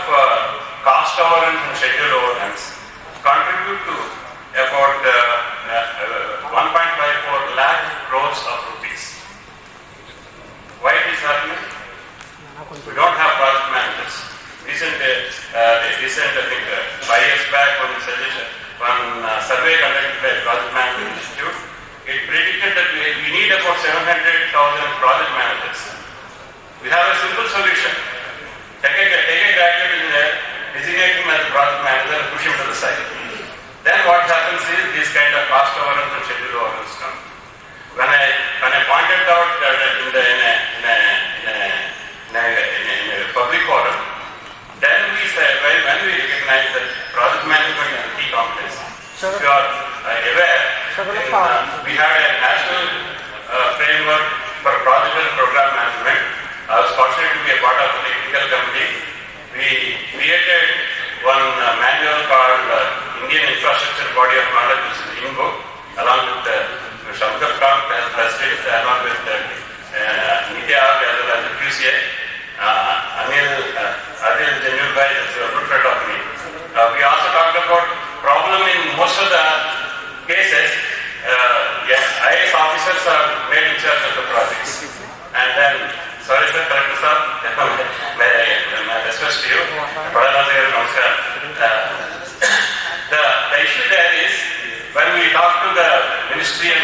cost overruns and schedule overruns contribute to about 1.54 lakh crores of rupees. Why it is happening? We don't have project managers. Recent, I think, 5 years back, one survey conducted by Project Management Institute, it predicted that we need about 700,000 project managers. We have a simple solution. Take a graduate engineer, designate him as a project manager and push him to the side. Then what happens is these kind of cost overruns and schedule overruns come. When I pointed out in a public forum, then we said, when we recognize that project management is a key competence. If you are aware, we had a national framework for project and program management. I was fortunate to be a part of the technical committee. We created one manual called Indian Infrastructure Body of Knowledge, which is INBOK, along with Shankar Kant as president, along with Nitya as well as the QCEK. Adil Janurbai is a good friend of me. We also talked about problem in most of the cases. Yes, IAS officers are made in charge of the projects. And then, sorry sir, Collector sir, my request to you. The issue there is, when we talk to the ministry and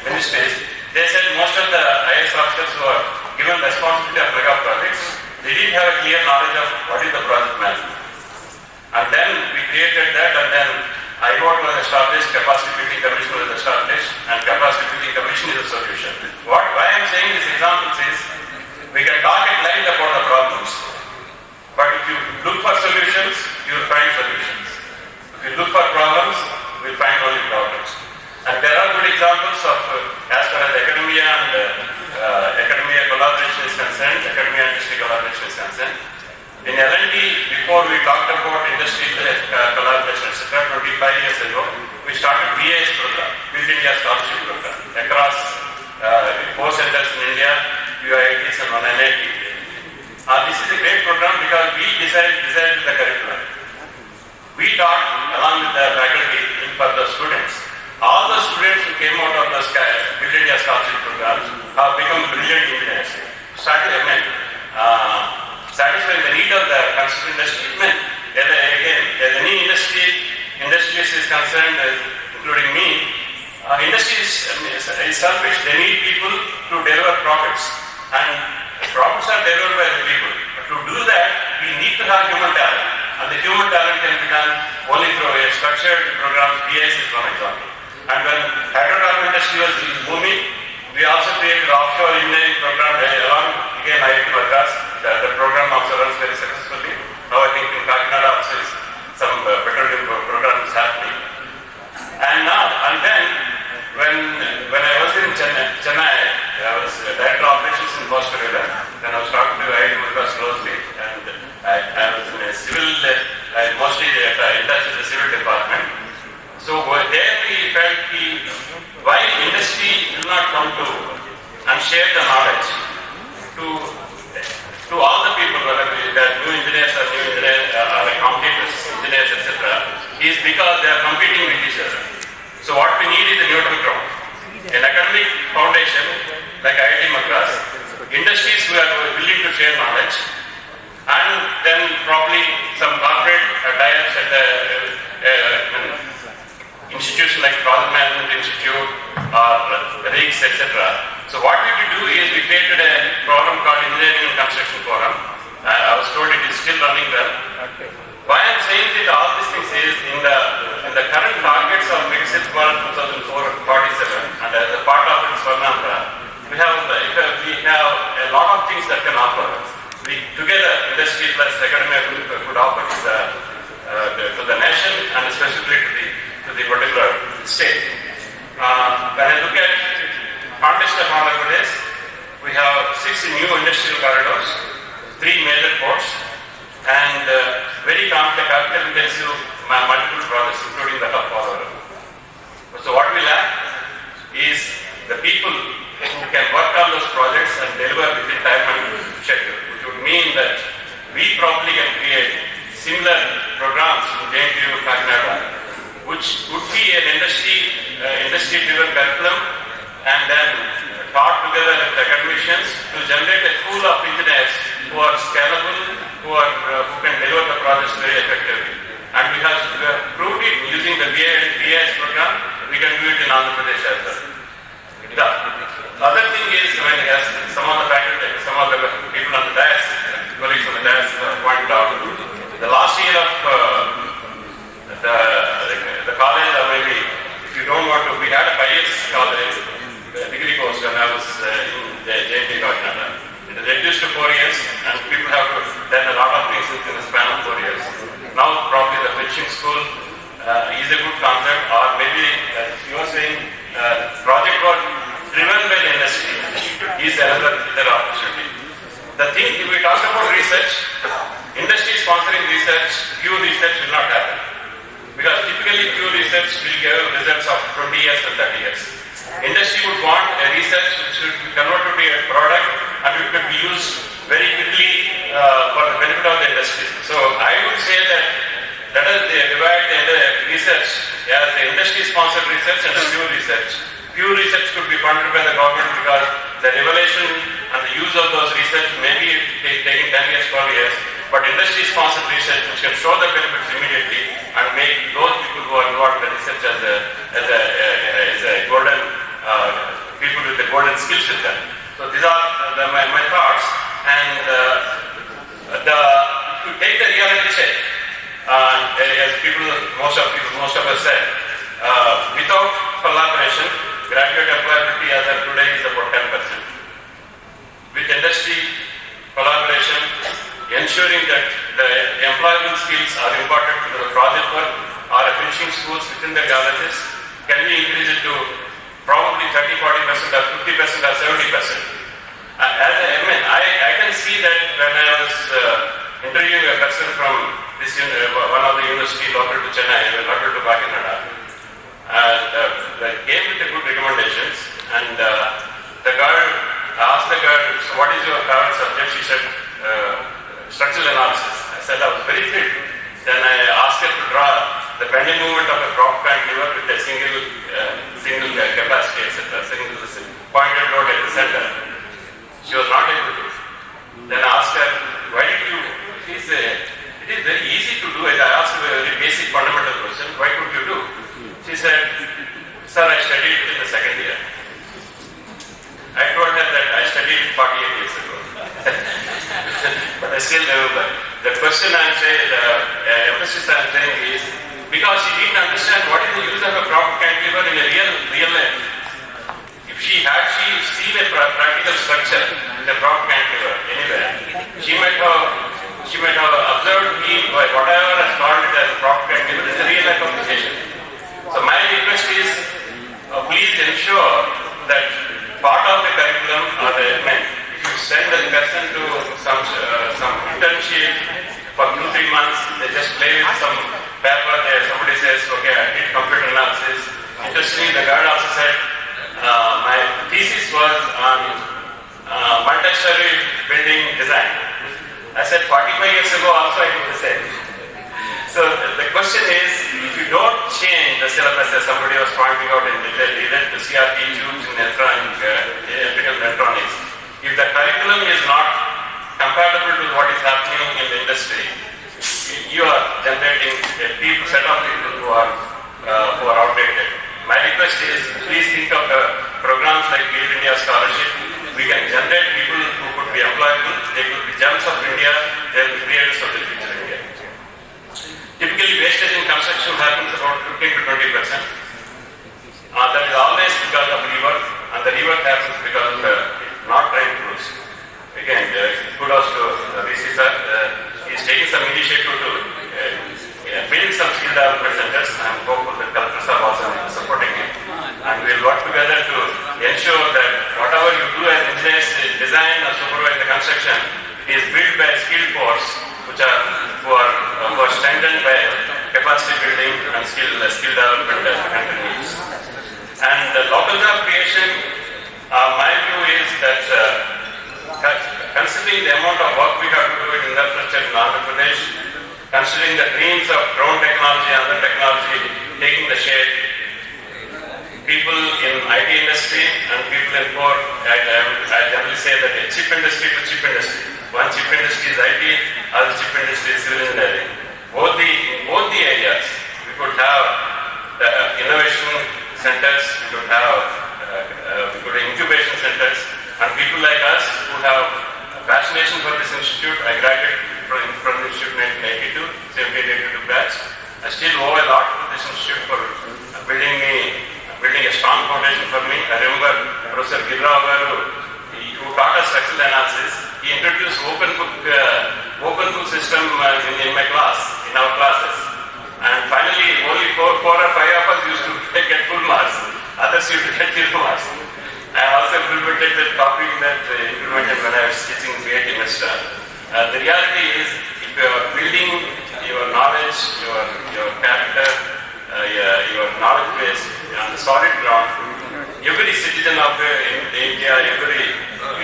ministries, they said most of the IAS officers who are given responsibility of mega projects, they didn't have a clear knowledge of what is the project management. And then we created that, and then IOT was established, Capacity Building Commission was established, and Capacity Building Commission is a solution. Why I am saying these examples is, we can talk at length about the problems, but if you look for solutions, you will find solutions. If you look for problems, you will find only problems. And there are good examples of, as far as academia and academia collaboration is concerned, academia and industry collaboration is concerned. In L&T, before we talked about industry collaboration, etc., 25 years ago, we started BAS program, Build India Scholarship Program, across 4 centers in India, few IITs and 1 NIT. This is a great program because we decided the curriculum. We taught along with the faculty for the students. All the students who came out of the Build India Scholarship programs have become brilliant engineers. Satisfying the need of the construction industry. Again, as any industrialist is concerned, including me, industry is selfish. They need people to deliver profits, and profits are delivered by the people. But to do that, we need to have human talent, and the human talent can be done only through a structured program. BIS is one example. And when hydrocarbon industry was booming, we also created an offshore engineering program along again IIT Madras. The program also runs very successfully. Now I think in Kakinada also is some petroleum program is happening. And then when I was in Chennai, I was director of operations in Costa Rica. Then I was talking to IIT Madras closely, and I was in a civil, mostly in touch with the civil department. So there we felt why industry will not come to and share the knowledge to all the people, whether they are new engineers or competitors, engineers, etc., is because they are competing with each other. So what we need is a neutral ground. An academic foundation like IIT Madras, industries who are willing to share knowledge, and then probably some corporate tie-ups at the institution like Project Management Institute or RIGS, etc. So what we could do is we created a program called Engineering and Construction Forum. I was told it is still running well. Why I am saying that all these things is in the current targets of Viksit Bharat 2047, and as a part of it, Swarna, we have a lot of things that can offer. We together, industry plus academia could offer to the nation and especially to the particular state. When I look at context of Andhra Pradesh, we have 6 new industrial corridors, 3 major ports, and very capital-intensive multiple projects, including that of power. So what we lack is the people who can work on those projects and deliver within time and schedule, which would mean that we probably can create similar programs in JNTUK Kakinada, which would be an industry-driven curriculum, and then taught together with academicians to generate a pool of engineers who are scalable, who can deliver the projects very effectively. And we have proved it using the BIS program. We can do it in Andhra Pradesh as well. The other thing is, as some of the faculty, some of the people on the dais, colleagues on the dais pointed out, the last year of the college, or maybe if you don't want to, we had a bias college degree course when I was in JNTUK Kakinada. It is reduced to 4 years, and people have done a lot of things in the span of 4 years. Now, probably the finishing school is a good concept, or maybe, as you were saying, project work driven by the industry is another opportunity. The thing, if we talk about research, industry sponsoring research, pure research will not happen. Because typically pure research will give results of 20 years and 30 years. Industry would want a research which should be converted to a product and it could be used very quickly for the benefit of the industry. So I would say that let us divide the research as the industry-sponsored research and the pure research. Pure research could be funded by the government because the revelation and the use of those research may be taking 10 years, 12 years. But industry-sponsored research which can show the benefits immediately and make those people who are involved in the research as a golden people with the golden skills with them. So these are my thoughts. And to take the reality check, as most of us said, without collaboration, graduate employability as of today is about 10%. With industry collaboration, ensuring that the employable skills are imparted to the project work or finishing schools within the colleges, can we increase it to probably 30, 40% or 50% or 70%? I can see that when I was interviewing a person from this one of the university local to Chennai, local to Kakinada, they gave me the good recommendations, and the girl, I asked the girl, so what is your favorite subject? She said, structural analysis. I said, I was very fit. Then I asked her to draw the bending movement of a prop cantilever with a single capacity, etc., single pointed load at the center. She was not able to. Then I asked her, why did you, it is very easy to do it. I asked her a very basic fundamental question, why could you do? She said, sir, I studied it in the second year. I told her that I studied it 48 years ago. But I still remember. The question I'm saying, the emphasis I'm saying is, because she didn't understand what is the use of a prop cantilever in a real life. If she seen a practical structure in a prop cantilever anywhere, she might have observed me by whatever has called it as a prop cantilever is a real life application. So my request is, please ensure that part of the curriculum or the element, if you send a person to some internship for 2-3 months, they just play with some paper there, somebody says, okay, I did computer analysis. Interestingly, the girl also said, my thesis was on multi-story building design. I said 45 years ago also I did the same. So the question is, if you don't change the syllabus as somebody was pointing out in related to CRT tubes in electrical electronics, if the curriculum is not compatible to what is happening in the industry, you are generating a set of people who are outdated. My request is, please think of programs like Create India Scholarship. We can generate people who could be employable. They could be gems of India. They will be creators of the future India. Typically, wastage in construction happens about 15 to 20%. That is always because of rework, and the rework happens because of not trained crews. Again, kudos to VC sir. He's taking some initiative to build some skill development centers. I'm hopeful that collectors are also supporting it. And we'll work together to ensure that whatever you do as engineers, design or supervise the construction, it is built by a skilled force who are strengthened by capacity building and skill development as the country needs. And local job creation, my view is that considering the amount of work we have to do in infrastructure in Andhra Pradesh, considering the dreams of drone technology and other technology taking the shape, people in IT industry and people in core, I generally say that a chip industry to chip industry. One chip industry is IT, other chip industry is civil engineering. Both the areas, we could have the innovation centers, we could have incubation centers, and people like us who have a fascination for this institute. I graduated from the institute in 1982, 1982 batch. I still owe a lot to this institute for building a strong foundation for me. I remember Professor Girrao Garu, who taught us structural analysis. He introduced open book system in my class, in our classes. And finally, only four or five of us used to get full marks. Others used to get 0 marks. I also implemented that, copying that implemented when I was teaching BAT Investor. The reality is, if you are building your knowledge, your character, your knowledge base on the solid ground, every citizen of India, every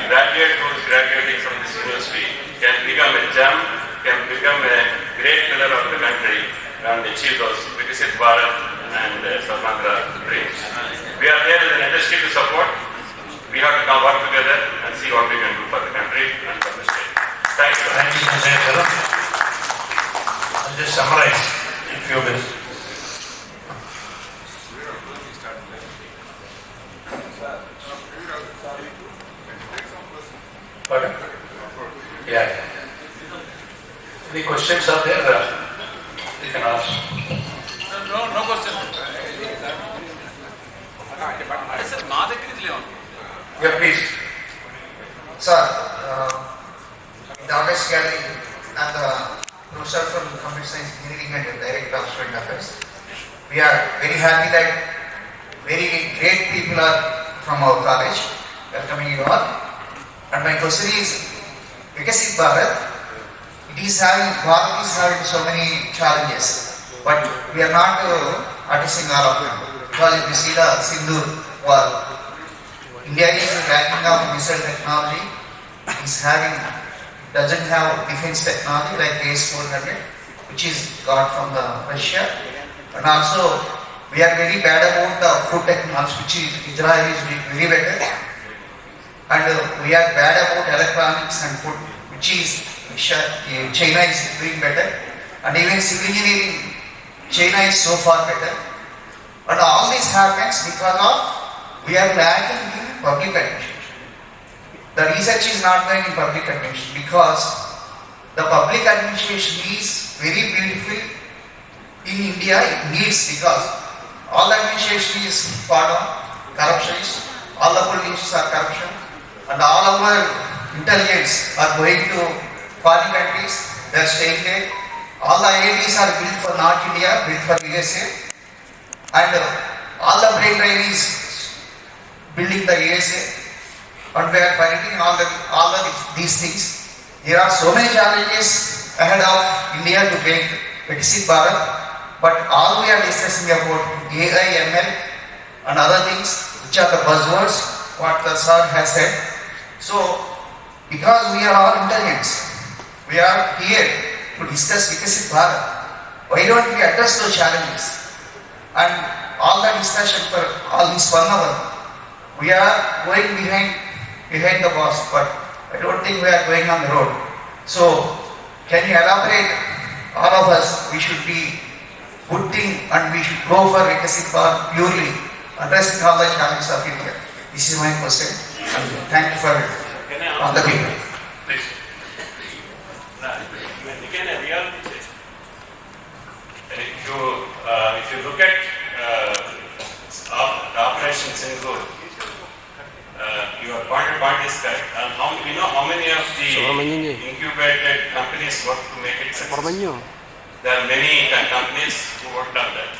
graduate who is graduating from this university can become a gem, can become a great pillar of the country and achieve those Viksit Bharat and Swarna dreams. We are there as an industry to support. We have to come work together and see what we can do for the country and for the state. Thank you. Thank you, Sir. I'll just summarize in a few minutes. Pardon? Yeah. Any questions are there? You can ask. No question. Yeah, please. Sir, the August Gallery and the professor from Computer Science Engineering and Director of Student Affairs, we are very happy that very great people are from our college welcoming you all. And my question is, Viksit Bharat, Bharat is having so many challenges, but we are not addressing all of them. Because if you see the Sindhu war, India is lacking of missile technology, doesn't have defense technology like AS-400, which is got from the Russia, and also we are very bad about the food technology, which is Israel is doing very better, and we are bad about electronics and food, which is China is doing better, and even civil engineering, China is so far better, and all this happens because of we are lacking in public administration. The research is not going in public administration because the public administration is very beautiful in India. It needs because all the administration is part of corruption, all the politicians are corruption, and all our intelligence are going to foreign countries. They are staying there. All the IITs are built for North India, built for USA, and all the brain drain is building the USA. And we are fighting these things. There are so many challenges ahead of India to make Viksit Bharat, but all we are discussing about AI, ML and other things, which are the buzzwords, what the sir has said. So, because we are all intelligents, we are here to discuss Viksit Bharat. Why don't we address those challenges? And all the discussion for all this 1 hour, we are going behind the boss, but I don't think we are going on the road. So, can you elaborate? All of us, we should be good thing and we should go for Viksit Bharat purely, addressing all the challenges of India. This is my question. And thank you for all the people. Please. Again, a reality check. If you look at Operation Singur, your point is correct. And we know how many of the incubated companies work to make it successful. There are many companies who worked on that.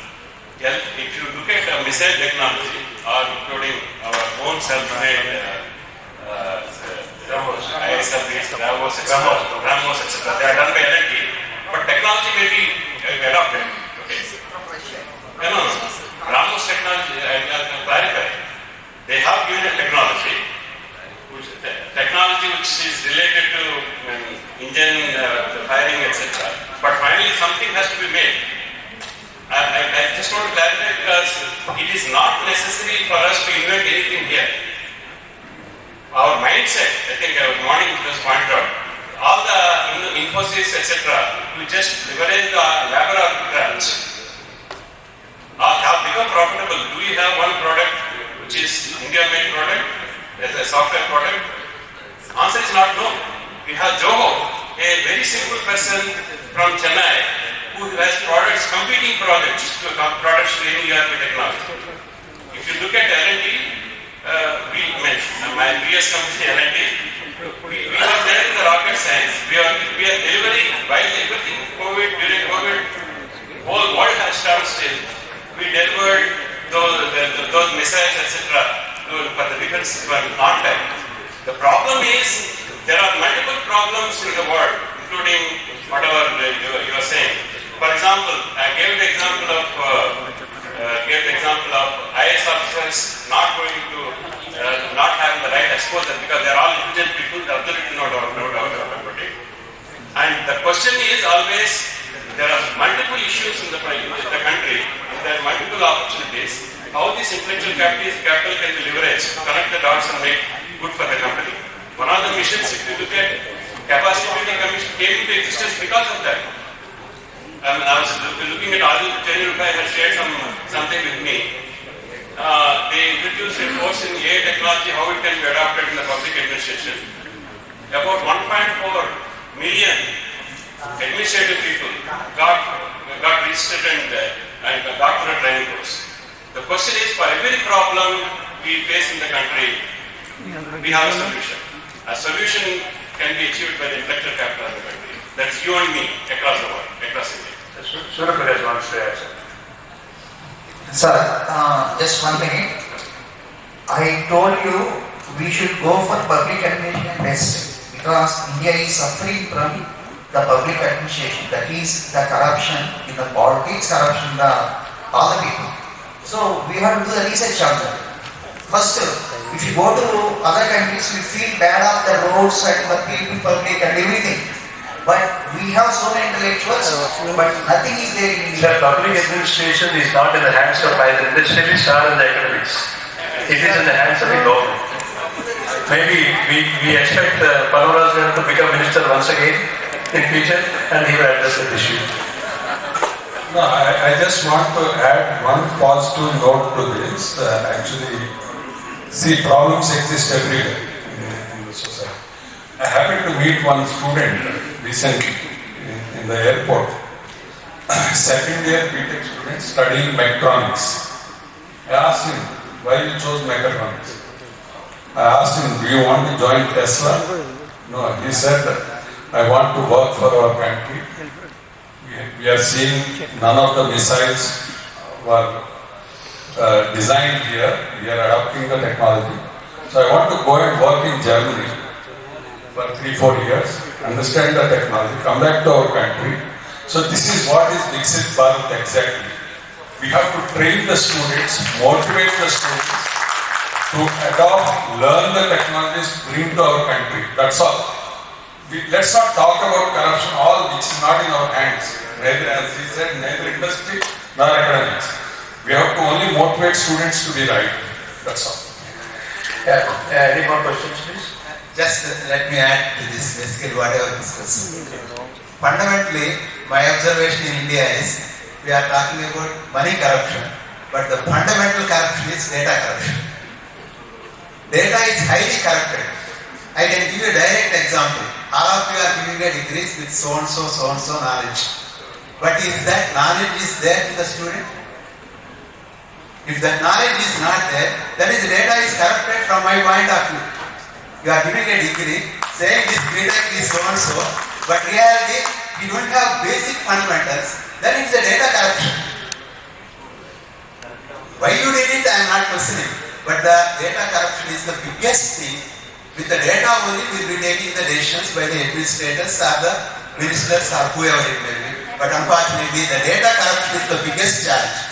If you look at missile technology, or including our own self-made BrahMos, etc., they are done by L&T, but technology may be adopted. Okay. No. BrahMos technology, I'll clarify. They have given a technology which is related to engine firing, etc. But finally, something has to be made. I just want to clarify because it is not necessary for us to invent anything here. Our mindset, I think morning it was pointed out, all the Infosys, etc., to just leverage the labor arbitrage have become profitable. Do we have one product which is India-made product as a software product? Answer is not no. We have Joho, a very simple person from Chennai who has competing products to any ERP technology. If you look at L&T, my previous company L&T, we were there in the rocket science. We are delivering while everything during COVID, whole world has stood still. We delivered those missiles, etc., for the defense on time. The problem is there are multiple problems in the world, including whatever you are saying. For example, I gave the example of IAS officers not having the right exposure because they are all intelligent people. Absolutely no doubt about it. And the question is always there are multiple issues in the country. There are multiple opportunities. How this intellectual capital can be leveraged to connect the dots and make good for the company. One of the missions, if you look at capacity building commission, came into existence because of that. I was looking at JNTUK has shared something with me. They introduced a course in AI technology, how it can be adopted in the public administration. About 1.4 million administrative people got registered and got through a training course. The question is, for every problem we face in the country, we have a solution. A solution can be achieved by the intellectual capital of the country. That's you and me across the world, across India. Suryaprakash wants to add something. Sir, just 1 minute. I told you we should go for public administration best because India is suffering from the public administration. That is the corruption in the politics, corruption in all the people. So we have to do the research on that. First, If you go to other countries, we feel bad of the roads and the people, public and everything. But we have so many intellectuals, but nothing is there in India. The public administration is not in the hands of either industrialists or in the academics. It is in the hands of the government. Maybe we expect Panoraj to become minister once again in future and he will address that issue. No, I just want to add one positive note to this. Actually, see, problems exist everywhere in the society. I happened to meet one student recently in the airport. Second year BTech student studying mechatronics. I asked him, why you chose mechatronics? I asked him, do you want to join Tesla? No, he said, I want to work for our country. We are seeing none of the missiles were designed here. We are adopting the technology. So I want to go and work in Germany for 3-4 years, understand the technology, come back to our country. So this is what is Viksit Bharat exactly. We have to train the students, motivate the students to adopt, learn the technologies, bring to our country. That's all. Let's not talk about corruption, all which is not in our hands. Neither, as he said, neither industry nor academics. We have to only motivate students to be right. That's all. Any more questions, please? Just let me add to this, basically whatever discussed. Fundamentally, my observation in India is, we are talking about money corruption, but the fundamental corruption is data corruption. Data is highly corrupted. I can give you a direct example. All of you are giving a degrees with so and so knowledge. But if that knowledge is there to the student, if that knowledge is not there, then his data is corrupted from my point of view. You are giving a degree, saying this BTech is so and so, but reality, you don't have basic fundamentals, then it's a data corruption. Why you did it, I am not questioning. But the data corruption is the biggest thing. With the data only, we will be taking the decisions by the administrators or the ministers or whoever it may be. But unfortunately, the data corruption is the biggest challenge.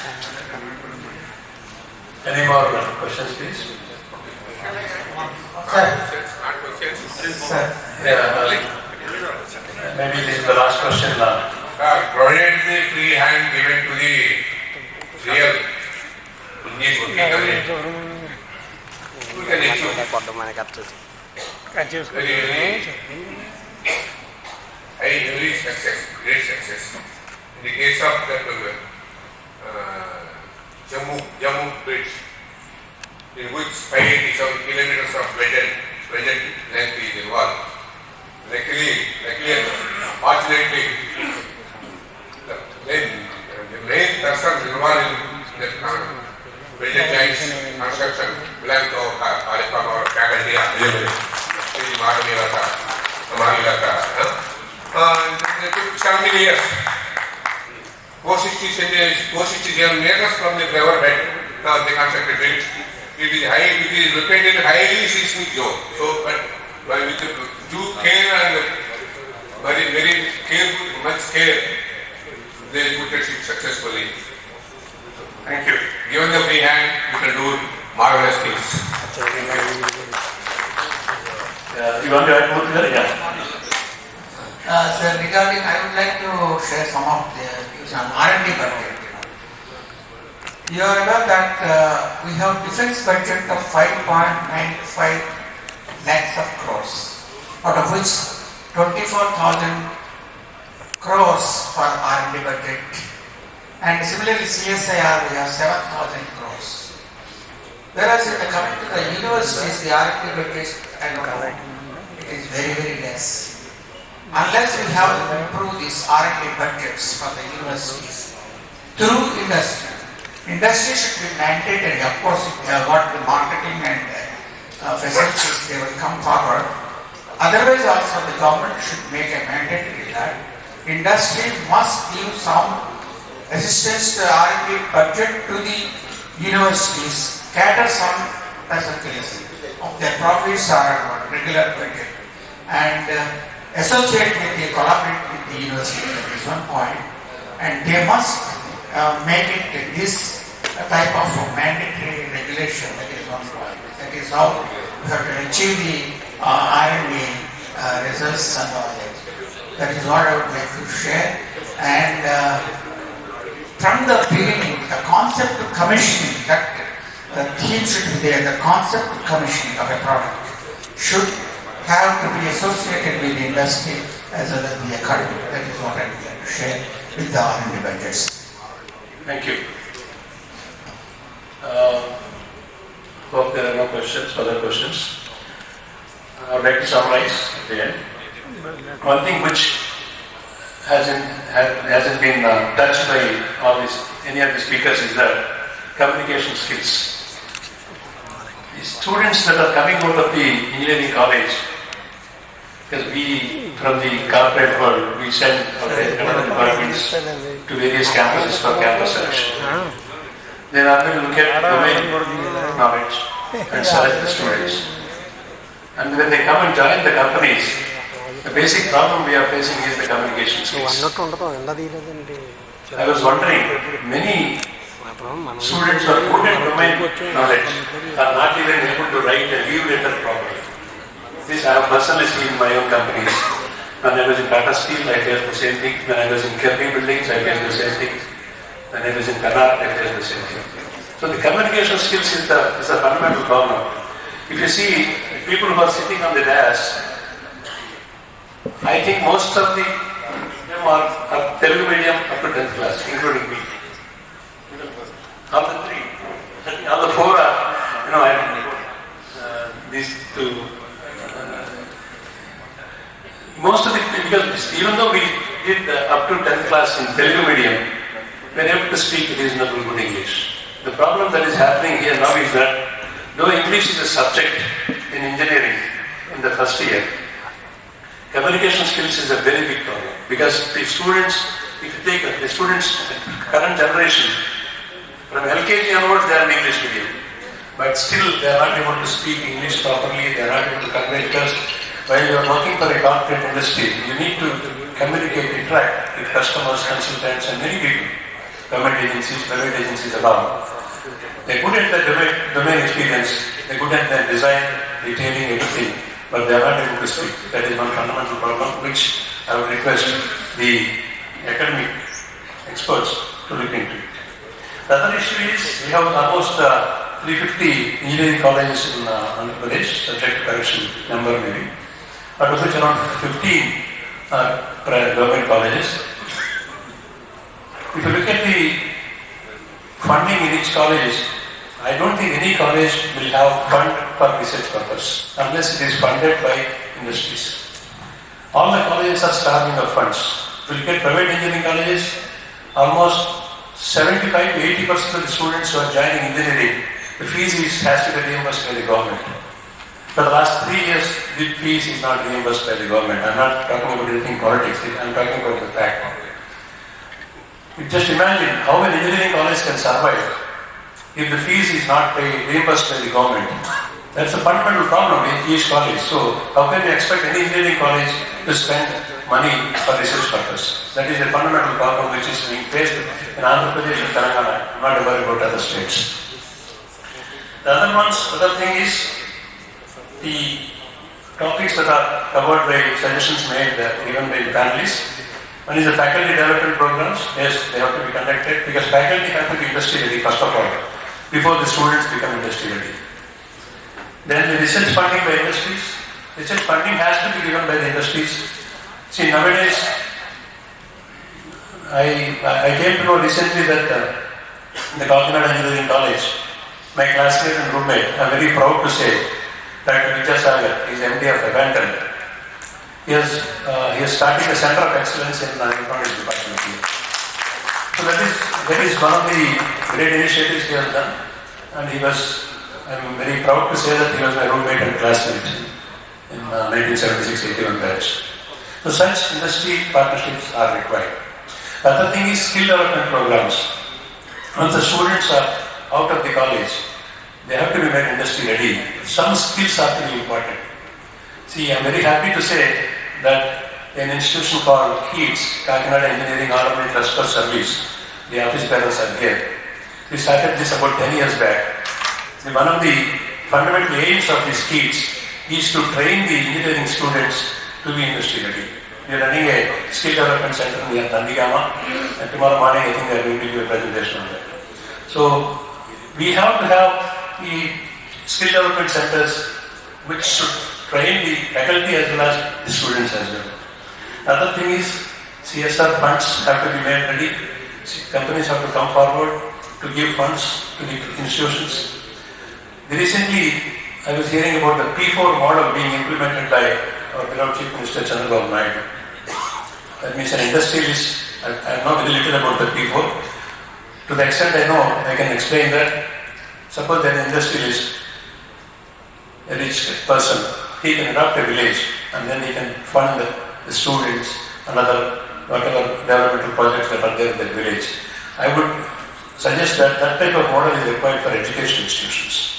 Any more questions, please? Sir. Maybe this is the last question now. Provided the free hand given to the real Indian community, we can achieve very success, great success. In the case of that Jammu bridge, in which 587 kilometers of welded length is involved. Fortunately, the main persons involved in the welded lines construction belong to our faculty, it took 70 years. 467 meters from the riverbed, now they constructed it. It is located in highly seismic zone. So, but with due care and very careful, much care, they put it successfully. Thank you. Given the free hand, you can do marvelous things. You want to add more to that? Yeah. Sir, regarding, I would like to share some of the views on R&D budget. You are aware that we have defense budget of 5.95 lakhs of crores, out of which 24,000 crores for R&D budget, and similarly CSIR we have 7,000 crores. Whereas coming to the universities, the R&D budget it is very less. Unless we have to improve these R&D budgets for the universities through industry. Industry should be mandatory. Of course, if they have got the marketing and facilities, they will come forward. Otherwise, also the government should make a mandatory that industry must give some assistance to R&D budget to the universities, cater some percentage of their profits or regular budget, and associate with the, collaborate with the university. That is one point. And they must make it this type of mandatory regulation. That is one point. That is is how we have to achieve the R&D results and all that. That is what I would like to share. And from the beginning, the concept of commissioning, that the theme should be there, the concept of commissioning of a product should have to be associated with the industry as well as the academy. That is what I would like to share with the R&D budgets. Thank you. Hope there are no questions, further questions. I would like to summarize at the end. One thing which hasn't been touched by any of the speakers is the communication skills. The students that are coming out of the engineering college, because we from the corporate world, we send our departments to various campuses for campus selection. They are going to look at domain knowledge and select the students. And when they come and join the companies, the basic problem we are facing is the communication skills. I was wondering, many students who are good at domain knowledge are not even able to write a leave letter properly. This I have personally seen in my own companies. When I was in Tata Steel, I faced the same thing. When I was in Kirby Buildings, I faced the same thing. When I was in Kakinada, I faced the same thing. So the communication skills is a fundamental problem. If you see people who are sitting on the dais, I think most of them are Telugu medium up to 10th class, including me. Of the three, of the four are, these two. Most of the, because even though we did up to 10th class in Telugu medium, we are able to speak reasonable good English. The problem that is happening here now is that though English is a subject in engineering in the first year, communication skills is a very big problem. Because the students, if you take the students, current generation, from LKG onwards they are in English medium. But still they are not able to speak English properly, they are not able to convey, because while you are working for a corporate industry, you need to communicate, interact with customers, consultants and many people, government agencies, private agencies around. They are good at the domain experience, they are good at the design, detailing, everything, but they are not able to speak. That is one fundamental problem which I would request the academic experts to look into. The other issue is we have almost 350 engineering colleges in Andhra Pradesh, subject to correction number maybe, out of which around 15 are government colleges. If you look at the funding in each college, I don't think any college will have fund for research purpose unless it is funded by industries. All the colleges are starving of funds. If you look at private engineering colleges, almost 75 to 80% of the students who are joining engineering, the fees has to be reimbursed by the government. For the last 3 years, the fees is not reimbursed by the government. I'm not talking about anything politics, I'm talking about the fact. You just imagine how an engineering college can survive if the fees is not reimbursed by the government. That's a fundamental problem in each college. So how can you expect any engineering college to spend money for research purpose? That is a fundamental problem which is being faced in Andhra Pradesh and Kakinada. I'm not worried about other states. The other thing is the topics that are covered by suggestions made given by the panelists. One is the faculty development programs. Yes, they have to be conducted because faculty have to be industry ready first of all, before the students become industry ready. Then the research funding by industries. Research funding has to be given by the industries. See, nowadays, I came to know recently that in the Kakinada Engineering College, my classmate and roommate, I'm very proud to say that Viksit is MD of Abandon. He has started a center of excellence in the electronics department here. So that is one of the great initiatives he has done, and I'm very proud to say that he was my roommate and classmate in 1976-81 batch. So such industry partnerships are required. The other thing is skill development programs. Once the students are out of the college, they have to be made industry ready. Some skills are to be important. See, I'm very happy to say that an institution called KEETS, Kakinada Engineering Alumni Trust for Service, the office bearers are here. We started this about 10 years back. One of the fundamental aims of these kits is to train the engineering students to be industry ready. We are running a skill development center near Nandiyama, and tomorrow morning I think they are going to give a presentation on that. So we have to have the skill development centers which should train the faculty as well as the students as well. Another thing is CSR funds have to be made ready. Companies have to come forward to give funds to the institutions. Recently, I was hearing about the P4 model being implemented by our beloved Chief Minister Chandrababu Naidu. That means an industrialist. I know very little about the P4. To the extent I know, I can explain that. Suppose there is an industrialist, a rich person, he can adopt a village and then he can fund the students and other whatever developmental projects that are there in that village. I would suggest that that type of model is required for education institutions.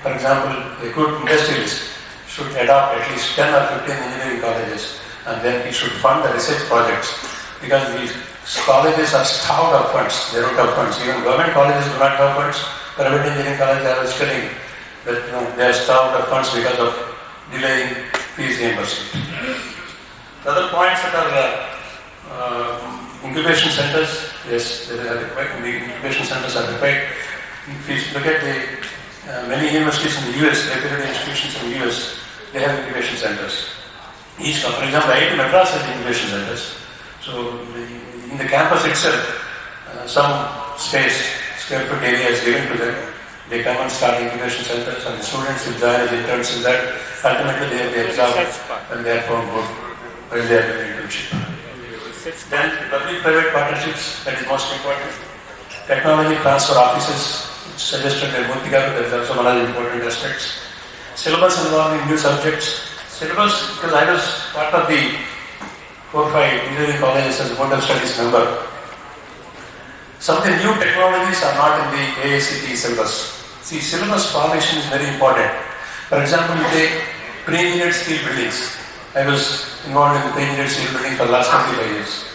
For example, a good industrialist should adopt at least 10 or 15 engineering colleges and then he should fund the research projects, because these colleges are starved of funds. They don't have funds. Even government colleges do not have funds. Private engineering colleges are telling that they are starved of funds because of delaying fees reimbursement. The other points that are incubation centers, yes, the incubation centers are required. If you look at the many universities in the US, reputed institutions in the US, they have incubation centers. Each, for example, IIT Madras has incubation centers. So in the campus itself, some space, square foot area is given to them. They come and start incubation centers, and the students will join as interns in that. Ultimately, they have the exam and they are found good when they are doing internship. Then public-private partnerships, that is most important. Technology transfer offices, suggested by Murthy, that is also one of the important aspects. Syllabus involving new subjects. Syllabus, because I was part of the 4-5 engineering colleges as a board of studies member. Some of the new technologies are not in the AICT syllabus. See, syllabus formation is very important. For example, you take pre-engineered steel buildings. I was involved in the pre-engineered steel building for the last 25 years.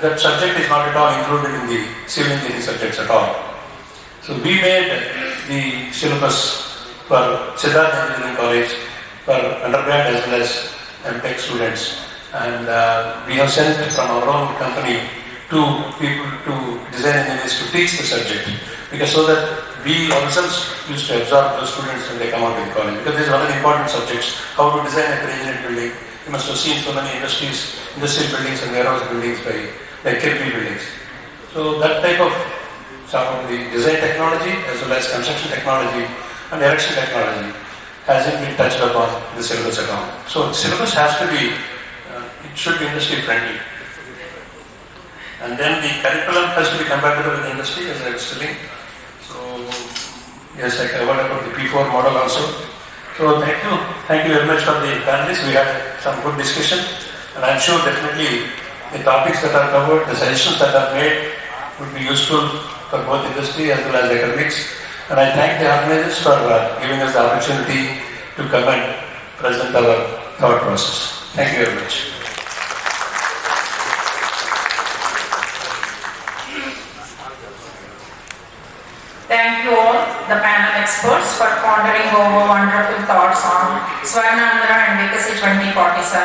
That subject is not at all included in the civil engineering subjects at all. So we made the syllabus for Siddharth Engineering College for undergrad as well as MTech students. And we have sent from our own company 2 people to design engineers to teach the subject, because so that we ourselves used to absorb those students when they come out of the college. Because this is one of the important subjects, how to design a pre-engineered building. You must have seen so many industrial buildings and warehouse buildings like Kirby buildings. So that type of some of the design technology as well as construction technology and erection technology hasn't been touched upon in the syllabus at all. So the syllabus has to be, it should be industry friendly. And then the curriculum has to be compatible with the industry, as I was telling. So yes, I covered about the P4 model also. So thank you very much for the panelists. We had some good discussion, and I'm sure definitely the topics that are covered, the suggestions that are made would be useful for both industry as well as academics. And I thank the organizers for giving us the opportunity to come and present our thought process. Thank you very much. Thank you all, the panel experts, for pondering over wonderful thoughts on Swarna, Andhra and Viksit 2047.